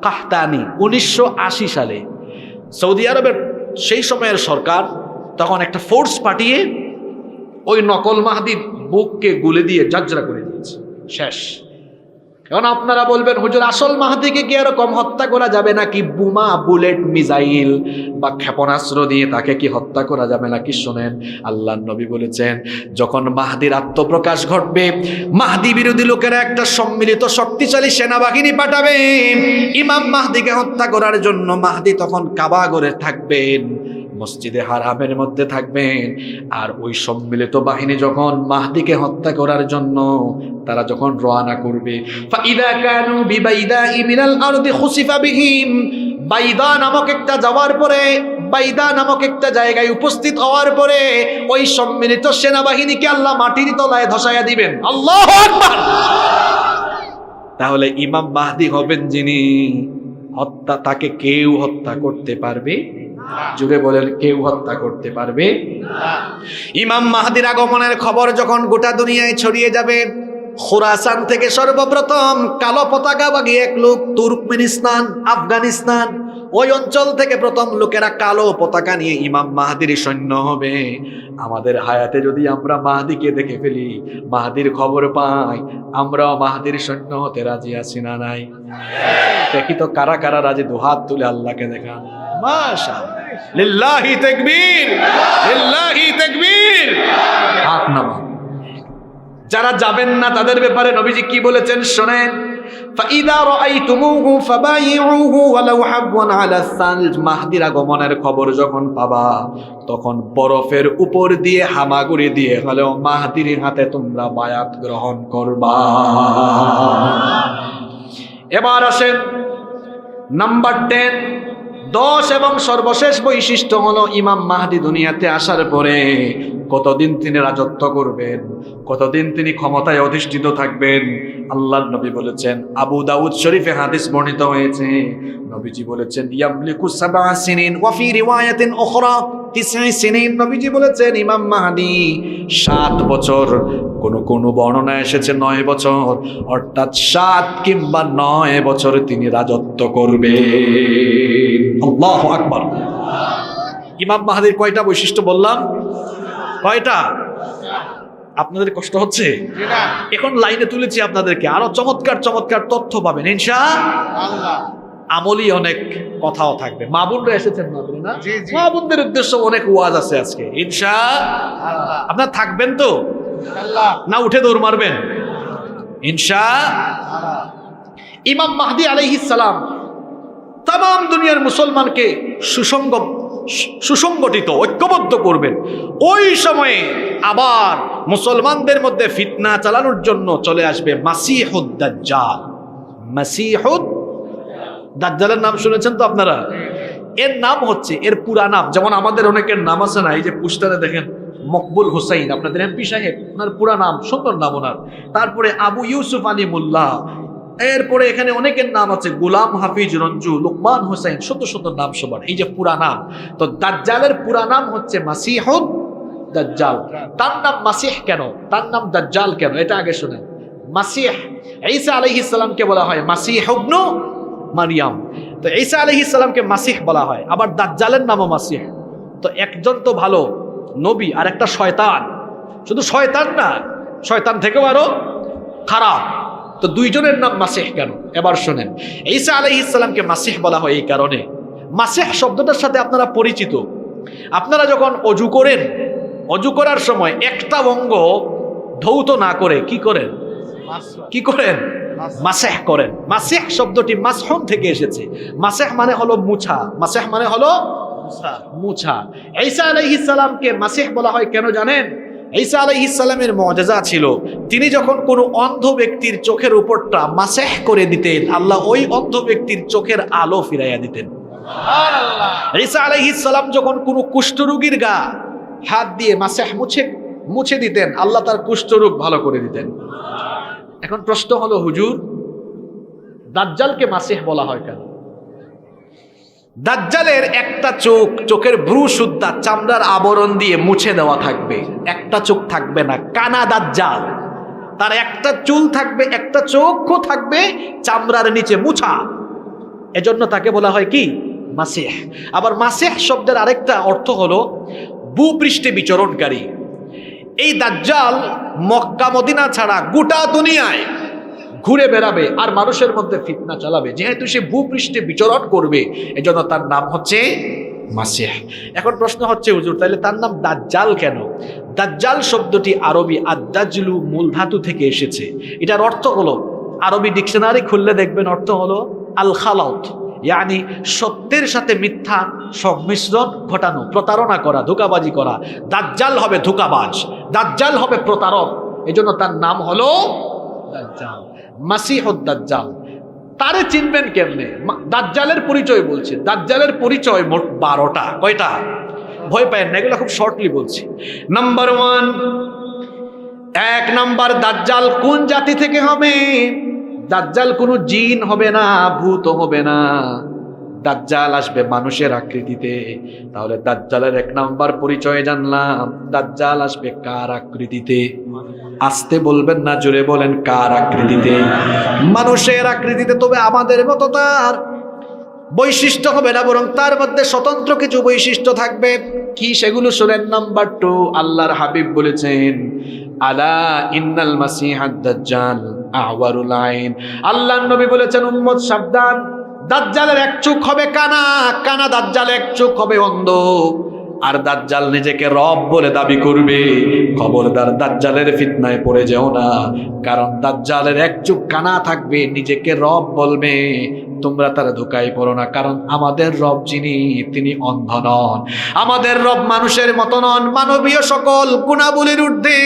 [SPEAKER 1] কাহতানি 1980 সালে সৌদি আরবের সেই সময়ের সরকার তখন একটা ফোর্স পাঠিয়ে ওই নকল মাহদির বুককে গুলে দিয়ে জাজরা করে দিয়েছে, শেষ। এখন আপনারা বলবেন, হুজুর আসল মাহদিকে কি এরকম হত্যা করা যাবে নাকি? বোমা, বুলেট, মিসাইল বা ক্ষেপণাস্ত্র দিয়ে তাকে কি হত্যা করা যাবে নাকি? শোনেন, আল্লাহর নবী বলেছেন যখন মাহদির আত্মপ্রকাশ ঘটবে, মাহদি বিরোধী লোকেরা একটা সম্মিলিত শক্তিশালী সেনাবাহিনী পাঠাবে ইমাম মাহদিকে হত্যা করার জন্য। মাহদি তখন কাবা ঘরে থাকবেন, মসজিদে হারামের মধ্যে থাকবেন। আর ওই সম্মিলিত বাহিনী যখন মাহদিকে হত্যা করার জন্য তারা যখন রওনা করবে, ফাইদা কানু বিবাইদাই মিনাল আরদি খুসিফা বিহিম, বাইদা নামক একটা যাওয়ার পরে, বাইদা নামক একটা জায়গায় উপস্থিত হওয়ার পরে ওই সম্মিলিত সেনাবাহিনীকে আল্লাহ মাটির তলায় ধসাইয়া দিবেন। আল্লাহু আকবার! তাহলে ইমাম মাহদি হবেন যিনি হত্যা, তাকে কেউ হত্যা করতে পারবে? জুড়ে বলেন, কেউ হত্যা করতে পারবে? ইমাম মাহদির আগমনের খবর যখন গোটা দুনিয়ায় ছড়িয়ে যাবে, খুরাসান থেকে সর্বপ্রথম কালো পতাকাবাহী এক লোক, তুর্কমেনিস্তান, আফগানিস্তান, ওই অঞ্চল থেকে প্রথম লোকেরা কালো পতাকা নিয়ে ইমাম মাহদির সৈন্য হবে। আমাদের হায়াতে যদি আমরা মাহদিকে দেখে ফেলি, মাহদির খবর পাই, আমরাও মাহদির সৈন্য হতে রাজি আছি না নাই? দেখি তো কারা কারা রাজি, দুহাত তুলে আল্লাহকে দেখান। মাশাআল্লাহ, লিল্লাহি তাকবীর, লিল্লাহি তাকবীর। হাত নামান। যারা যাবেন না তাদের ব্যাপারে নবীজি কি বলেছেন শোনেন, ফাইদা রাআইতুমুহু ফাবাইউহু ওয়ালাউ হাবওয়ান আলা সালজ। মাহদির আগমনের খবর যখন পাবা তখন বরফের উপর দিয়ে হামাগুড়ি দিয়ে হলেও মাহদির হাতে তোমরা বায়াত গ্রহণ করবা। এবার আসেন নাম্বার 10, 10 এবং সর্বশেষ বৈশিষ্ট্য হলো ইমাম মাহদি দুনিয়াতে আসার পরে কতদিন তিনি রাজত্ব করবেন, কতদিন তিনি ক্ষমতায় অধিষ্ঠিত থাকবেন। আল্লাহর নবী বলেছেন, আবু দাউদ শরীফে হাদিস বর্ণিত হয়েছে, নবীজি বলেছেন ইয়ামলিকু সাবআ সিনিন ওয়া ফি রিওয়ায়াতিন উখরা তিসঈ সিনিন। নবীজি বলেছেন ইমাম মাহদী 7 বছর, কোন বর্ণনা এসেছে 9 বছর, অর্থাৎ 7 কিংবা 9 বছর তিনি রাজত্ব করবেন। আল্লাহু আকবার। ইমাম মাহদীর কয়টা বৈশিষ্ট্য বললাম? কয়টা? আপনাদের কষ্ট হচ্ছে? এখন লাইনে তুলেছি আপনাদেরকে, আরো চমৎকার চমৎকার তথ্য পাবেন ইনশাআল্লাহ। আমলি অনেক কথাও থাকবে। মা বোনরা এসেছেন না? মা বোনদের উদ্দেশ্য অনেক ওয়াজ আছে আজকে ইনশাআল্লাহ। আপনারা থাকবেন তো না উঠে দৌড় মারবেন? ইনশাআল্লাহ। ইমাম মাহদী আলাইহিস সালাম তাম দুনিয়ার মুসলমানকে সুসংগঠিত ঐক্যবদ্ধ করবেন। ওই সময়ে আবার মুসলমানদের মধ্যে ফিতনা চালানোর জন্য চলে আসবে মাসিহুদ দাজ্জাল। মাসিহুদ দাজ্জালের নাম শুনেছেন তো আপনারা? এর নাম হচ্ছে, এর পুরা নাম, যেমন আমাদের অনেকের নাম আছে না, এই যে পোস্টারে দেখেন মকবুল হুসাইন, আপনাদের এমপি সাহেব, ওনার পুরা নাম, সুন্দর নাম ওনার। তারপরে আবু ইউসুফ আলী মোল্লা, এরপরে এখানে অনেকের নাম আছে, গোলাম হাফিজ রঞ্জু, লোকমান হোসেন, সুন্দর সুন্দর নাম সবার। এই যে পুরা নাম, তো দাজ্জালের পুরা নাম হচ্ছে মাসিহুদ দাজ্জাল। তার নাম মাসিহ কেন, তার নাম দাজ্জাল কেন, এটা আগে শুনেন। মাসিহ, ঈসা আলাইহিস সালামকে বলা হয় মাসিহ ইবনু মারিয়াম, তো ঈসা আলাইহিস সালামকে মাসিহ বলা হয়, আবার দাজ্জালের নামও মাসিহ। তো একজন তো ভালো নবী আর একটা শয়তান, শুধু শয়তান না, শয়তান থেকেও আরো খারাপ, তো দুইজনের নাম মাসিহ কেন? এবার শোনেন, ঈসা আলাইহিস সালামকে মাসিহ বলা হয় এই কারণে, মাসিহ শব্দটার সাথে আপনারা পরিচিত। আপনারা যখন অজু করেন, অজু করার সময় একটা অঙ্গ ধৌত না করে কি করেন? কি করেন? মাসিহ করেন। মাসিহ শব্দটি মাসহুন থেকে এসেছে। মাসিহ মানে হলো মুছা, মাসিহ মানে হলো মুছা। ঈসা আলাইহিস সালামকে মাসিহ বলা হয় কেন জানেন? ঈসা আলাইহিস সালামের মুআজিজা ছিল, তিনি যখন কোনো অন্ধ ব্যক্তির চোখের উপরটা মাসিহ করে দিতেন, আল্লাহ ওই অন্ধ ব্যক্তির চোখের আলো ফিরাইয়া দিতেন। সুবহানাল্লাহ। ঈসা আলাইহিস সালাম যখন কোনো কুষ্ঠরোগীর গা হাত দিয়ে মাসিহ মুছে দিতেন, আল্লাহ তার কুষ্ঠরোগ ভালো করে দিতেন। এখন প্রশ্ন হলো, হুজুর দাজ্জালকে মাসিহ বলা হয় কেন? দাজ্জালের একটা চোখ, চোখের ভ্রু সুদ্ধা চামড়ার আবরণ দিয়ে মুছে দেওয়া থাকবে, একটা চোখ থাকবে না, কানা দাজ্জাল। তার একটা চুল থাকবে, একটা চোখও থাকবে চামড়ার নিচে মুছা, এজন্য তাকে বলা হয় কি? মাসিহ। আবার মাসিহ শব্দের আরেকটা অর্থ হলো ভূপৃষ্ঠে বিচরণকারী। এই দাজ্জাল মক্কা মদিনা ছাড়া গোটা দুনিয়ায় ঘুরে বেড়াবে আর মানুষের মধ্যে ফিতনা চালাবে, যেহেতু সে ভূপৃষ্ঠে বিচরণ করবে, এজন্য তার নাম হচ্ছে মাসিহ। এখন প্রশ্ন হচ্ছে, হুজুর তাহলে তার নাম দাজ্জাল কেন? দাজ্জাল শব্দটি আরবি আদ-দাজলু মূল ধাতু থেকে এসেছে। এটার অর্থ হলো, আরবি ডিকশনারি খুললে দেখবেন অর্থ হলো আল খালাত, ইয়ানি সত্যের সাথে মিথ্যা সংমিশ্রণ ঘটানো, প্রতারণা করা, ধোঁকাবাজি করা। দাজ্জাল হবে ধোঁকাবাজ, দাজ্জাল হবে প্রতারক, এজন্য তার নাম হলো দাজ্জাল, মাসিহুদ দাজ্জাল। তারে চিনবেন কেমনে? দাজ্জালের পরিচয় বলছে, দাজ্জালের পরিচয় মোট 12টা। কয়টা? ভয় পায় না, এগুলো খুব শর্টলি বলছি। নাম্বার 1, 1 নাম্বার, দাজ্জাল কোন জাতি থেকে হবে? দাজ্জাল কোনো জিন হবে না, ভূত হবে না, দাজ্জাল আসবে মানুষের আকৃতিতে। তাহলে দাজ্জালের 1 নাম্বার পরিচয় জানলাম, দাজ্জাল আসবে কার আকৃতিতে? আসতে বলবেন না, জোরে বলেন, কার আকৃতিতে? মানুষের আকৃতিতে। তবে আমাদের মতো তার বৈশিষ্ট্য হবে না, বরং তার মধ্যে স্বতন্ত্র কিছু বৈশিষ্ট্য থাকবে। কি সেগুলো শুনেন। নাম্বার 2, আল্লাহর হাবিব বলেছেন, আলা ইন্নাল মাসিহাদ দাজ্জাল আওয়ারুল আইন। আল্লাহর নবী বলেছেন, উম্মত সাবধান, দাজ্জালের 1 চোখ হবে কানা, কানা দাজ্জাল 1 চোখ হবে অন্ধ। আর দাজ্জাল নিজেকে রব বলে দাবি করবে, খবরদার দাজ্জালের ফিতনায় পড়ে যেও না, কারণ দাজ্জালের 1 চোখ কানা থাকবে, নিজেকে রব বলবে, তোমরা তার ধোঁকায় পড়ো না, কারণ আমাদের রব যিনি, তিনি অন্ধ নন। আমাদের রব মানুষের মতো নন, মানবীয় সকল গুণাবলীর ঊর্ধ্বে,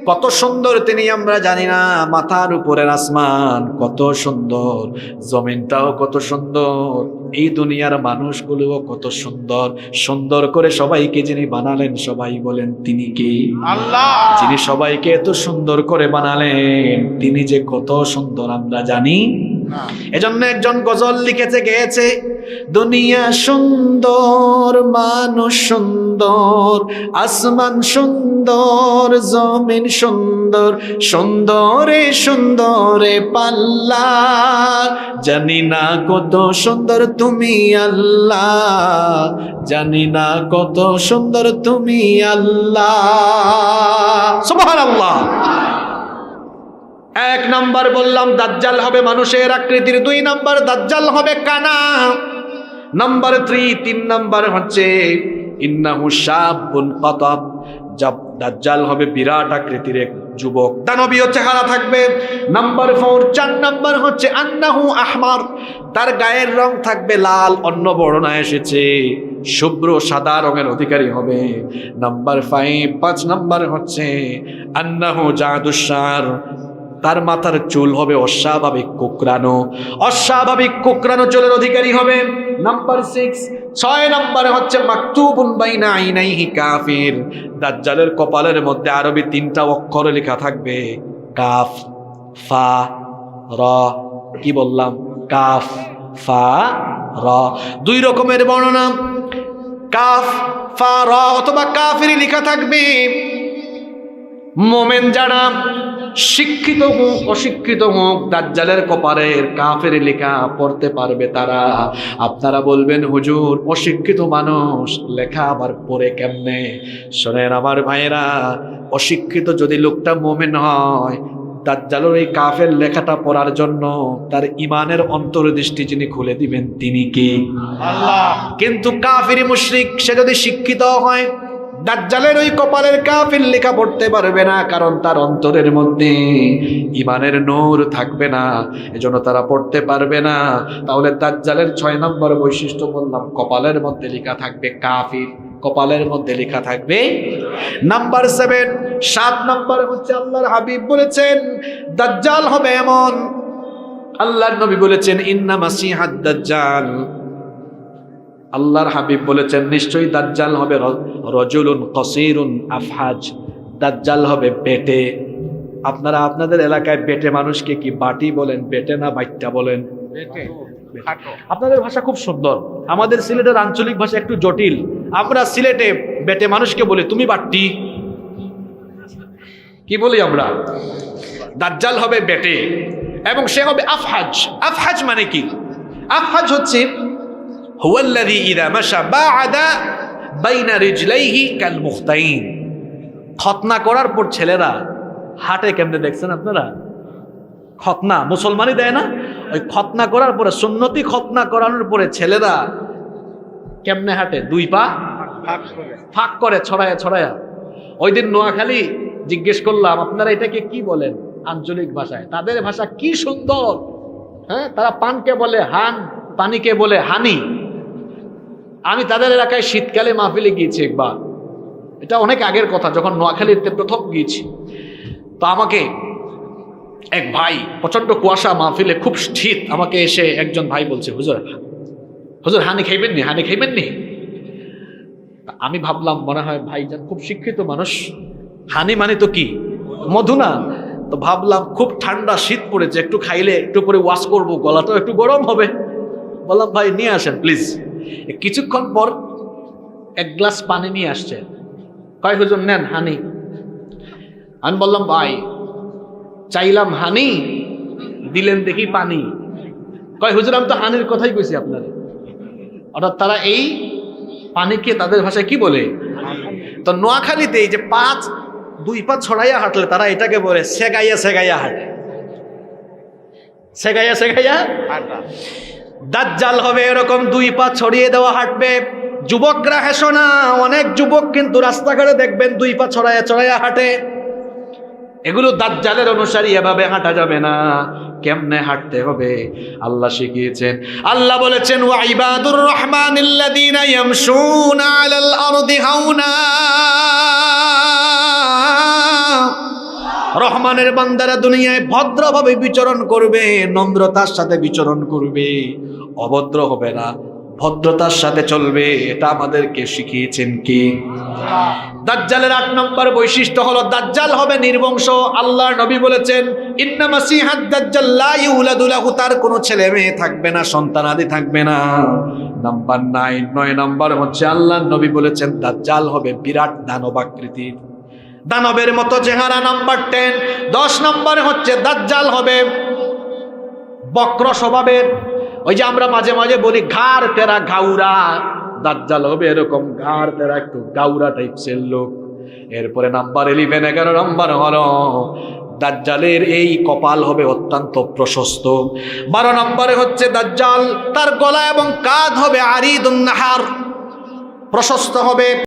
[SPEAKER 1] কত সুন্দর তিনি আমরা জানি না। মাথার উপরের আসমান কত সুন্দর, জমিনটাও কত সুন্দর, এই দুনিয়ার মানুষগুলোও কত সুন্দর। সুন্দর করে সবাইকে যিনি বানালেন, সবাই বলেন তিনি কে?
[SPEAKER 2] আল্লাহ।
[SPEAKER 1] যিনি সবাইকে এত সুন্দর করে বানালেন, তিনি যে কত সুন্দর আমরা জানি। এজন্য একজন গজল লিখেছে, গেয়েছে, দুনিয়া সুন্দর, মানুষ সুন্দর, আসমান সুন্দর, জমিন সুন্দর, সুন্দরে সুন্দরে পাল্লা, জানি না কত সুন্দর তুমি আল্লাহ, জানি না কত সুন্দর তুমি আল্লাহ। সুবহানাল্লাহ। এক নাম্বার বললাম দাজ্জাল হবে মানুষের আকৃতির, 2 নাম্বার দাজ্জাল হবে কানা, নাম্বার 3 3 নাম্বার হচ্ছে ইন্নাহু শাবুন কাতাব, দাজ্জাল হবে বিরাট আকৃতির এক যুবক, দানবীয় চেহারা থাকবে। নাম্বার 4 4 নাম্বার হচ্ছে আন্নাহু আহমার, তার গায়ের রং থাকবে লাল, অন্য বর্ণনা এসেছে শুভ্র সাদা রঙের অধিকারী হবে। নাম্বার 5 নাম্বার হচ্ছে আন্নাহু জাদুসার, তার মাথার চুল হবে অস্বাভাবিক কোকড়ানো, অস্বাভাবিক কোকড়ানো চুলের অধিকারী হবে। নাম্বার 6 নাম্বারে হচ্ছে মাকতুবুন বাইনা আইনাইহি কাফির, দাজ্জালের কপালের মধ্যে আরবি 3টা অক্ষর লেখা থাকবে, কাফ ফা র। কি বললাম? কাফ ফা র। 2 রকমের বর্ণনা, কাফ ফা র অথবা কাফির লেখা থাকবে। মোমেন যারা, শিক্ষিত হোক অশিক্ষিত হোক, দাজ্জালের কপালের কাফের লেখা পড়তে পারবে তারা। আপনারা বলবেন হুজুর অশিক্ষিত মানুষ লেখা আবার পড়ে কেমনে? শোনেন আমার ভাইয়েরা, অশিক্ষিত যদি লোকটা মোমেন হয়, দাজ্জালের এই কাফের লেখাটা পড়ার জন্য তার ইমানের অন্তর্দৃষ্টি যিনি খুলে দিবেন তিনি কে?
[SPEAKER 2] আল্লাহ।
[SPEAKER 1] কিন্তু কাফির মুশরিক সে যদি শিক্ষিত হয়, দাজ্জালের ওই কপালের কাফির লেখা পড়তে পারবে না, কারণ তার অন্তরের মধ্যে ইমানের নূর থাকবে না, এজন্য তারা পড়তে পারবে না। তাহলে দাজ্জালের 6 নম্বর বৈশিষ্ট্য বললাম, কপালের মধ্যে লেখা থাকবে কাফির, কপালের মধ্যে লেখা থাকবে। নাম্বার 7 নম্বর হচ্ছে আল্লাহর হাবিব বলেছেন দাজ্জাল হবে এমন, আল্লাহর নবী বলেছেন ইন্না মাসিহাদ দাজ্জাল, আল্লাহর হাবিব বলেছেন নিশ্চয়ই দাজ্জাল হবে রজুলুন কসিরুন আফহাজ, দাজ্জাল হবে বেটে। আপনারা আপনাদের এলাকায় বেটে মানুষকে কি বাটি বলেন, বেটে না বাইটটা বলেন? আপনাদের ভাষা খুব সুন্দর, আমাদের সিলেটের আঞ্চলিক ভাষা একটু জটিল। আমরা সিলেটে বেটে মানুষকে বলি তুমি বাট্টি, কি বলি আমরা? দাজ্জাল হবে বেটে এবং সে হবে আফহাজ। আফহাজ মানে কি? আফহাজ হচ্ছে হুয়াল্লাযী ইযা মাশা বা'আদা বাইনা রিজলাইহি কাল মুখতাইন। খতনা করার পর ছেলেরা হাঁটে কেমনে দেখছেন আপনারা? খতনা মুসলমানই দেয় না, ওই খতনা করার পরে, সুন্নতি খতনা করানোর পরে ছেলেরা কেমনে হাঁটে? 2 পা ফাঁক করে ছড়ায়া ছড়ায়া। ওই দিন নোয়াখালী জিজ্ঞেস করলাম আপনারা এটাকে কি বলেন আঞ্চলিক ভাষায়? তাদের ভাষা কি সুন্দর, হ্যাঁ, তারা পানকে বলে হান, পানিকে বলে হানি। আমি তাদের এলাকায় শীতকালে মাহফিলে গিয়েছি একবার, এটা অনেক আগের কথা, যখন নোয়াখালীতে প্রথম গিয়েছি। তো আমাকে এক ভাই, প্রচন্ড কুয়াশা মাহফিলে, খুব শীত, আমাকে এসে একজন ভাই বলছে হুজুর, হুজুর হানি খাইবেন নি, হানি খাইবেন নি? আমি ভাবলাম মনে হয় ভাইজান খুব শিক্ষিত মানুষ, হানি মানে তো কি মধু না? তো ভাবলাম খুব ঠান্ডা শীত পড়েছে, একটু খাইলে একটু পরে ওয়াশ করবো, গলাটাও একটু গরম হবে। বললাম ভাই নিয়ে আসেন প্লিজ। কিছুক্ষণ পর 1 গ্লাস পানি নিয়ে আসছে, কয় হুজুর নেন হানি। আমি বললাম ভাই চাইলাম হানি, দিলেন দেখি পানি। কয় হুজুর আমি তো হানির কথাই কইছি আপনার। অর্থাৎ তারা এই পানিকে তাদের ভাষায় কি বলে? তো নোয়াখালীতে এই যে 2 পা ছড়াইয়া হাঁটলে তারা এটাকে বলে সেগাইয়া সেগাইয়া হাঁটে, সেগাইয়া সেগাইয়া হাঁটা। দাজ্জাল হবে এরকম 2 পা ছড়িয়ে দেওয়া হাঁটবে। যুবকরা হেসো না, অনেক যুবক কিন্তু রাস্তাঘাটে দেখবেন 2 পা ছড়াইয়া ছড়াইয়া হাঁটে। এগুলো দাজ্জালের অনুসারী, এভাবে হাঁটা যাবে না। কেমনে হাঁটতে হবে আল্লাহ শিখিয়েছেন। আল্লাহ বলেছেন ওয়া ইবাদুর রহমানিল্লাযীনা ইয়ামশুনা আলাল আরদি হাওনা রহমানের বান্দারা দুনিয়ায় ভদ্রভাবে বিচরণ করবে, নম্রতার সাথে বিচরণ করবে, অভদ্র হবে না, ভদ্রতার সাথে চলবে। এটা আমাদেরকে শিখিয়েছেন কি? দাজ্জালের 8 নম্বর বৈশিষ্ট্য হলো দাজ্জাল হবে নির্বংশ। আল্লাহর নবী বলেছেন ইন্না মাসিহাদ দাজ্জাল লা ইউলাদু লাহু, তার কোনো ছেলে মেয়ে থাকবে না, সন্তানাদি থাকবে না। নাম্বার 9 নম্বর হচ্ছে আল্লাহর নবী বলেছেন দাজ্জাল হবে বিরাট দানব আকৃতির, দানবের মতো চেহারা। নাম্বার 10 নম্বরে হচ্ছে দাজ্জাল হবে বক্র স্বভাবের। ওই যে আমরা মাঝে মাঝে বলি ঘাড় তেরা গাউরা, দাজ্জাল হবে এরকম ঘাড় তেরা একটু গাউরা টাইপসের লোক। এরপরে নাম্বার 11 নম্বর হলো দাজ্জালের এই কপাল হবে অত্যন্ত প্রশস্ত। 12 নম্বরে হচ্ছে দাজ্জাল তার গলা এবং কাঁধ হবে আরিদুন নাহার, প্রশস্ত হবে।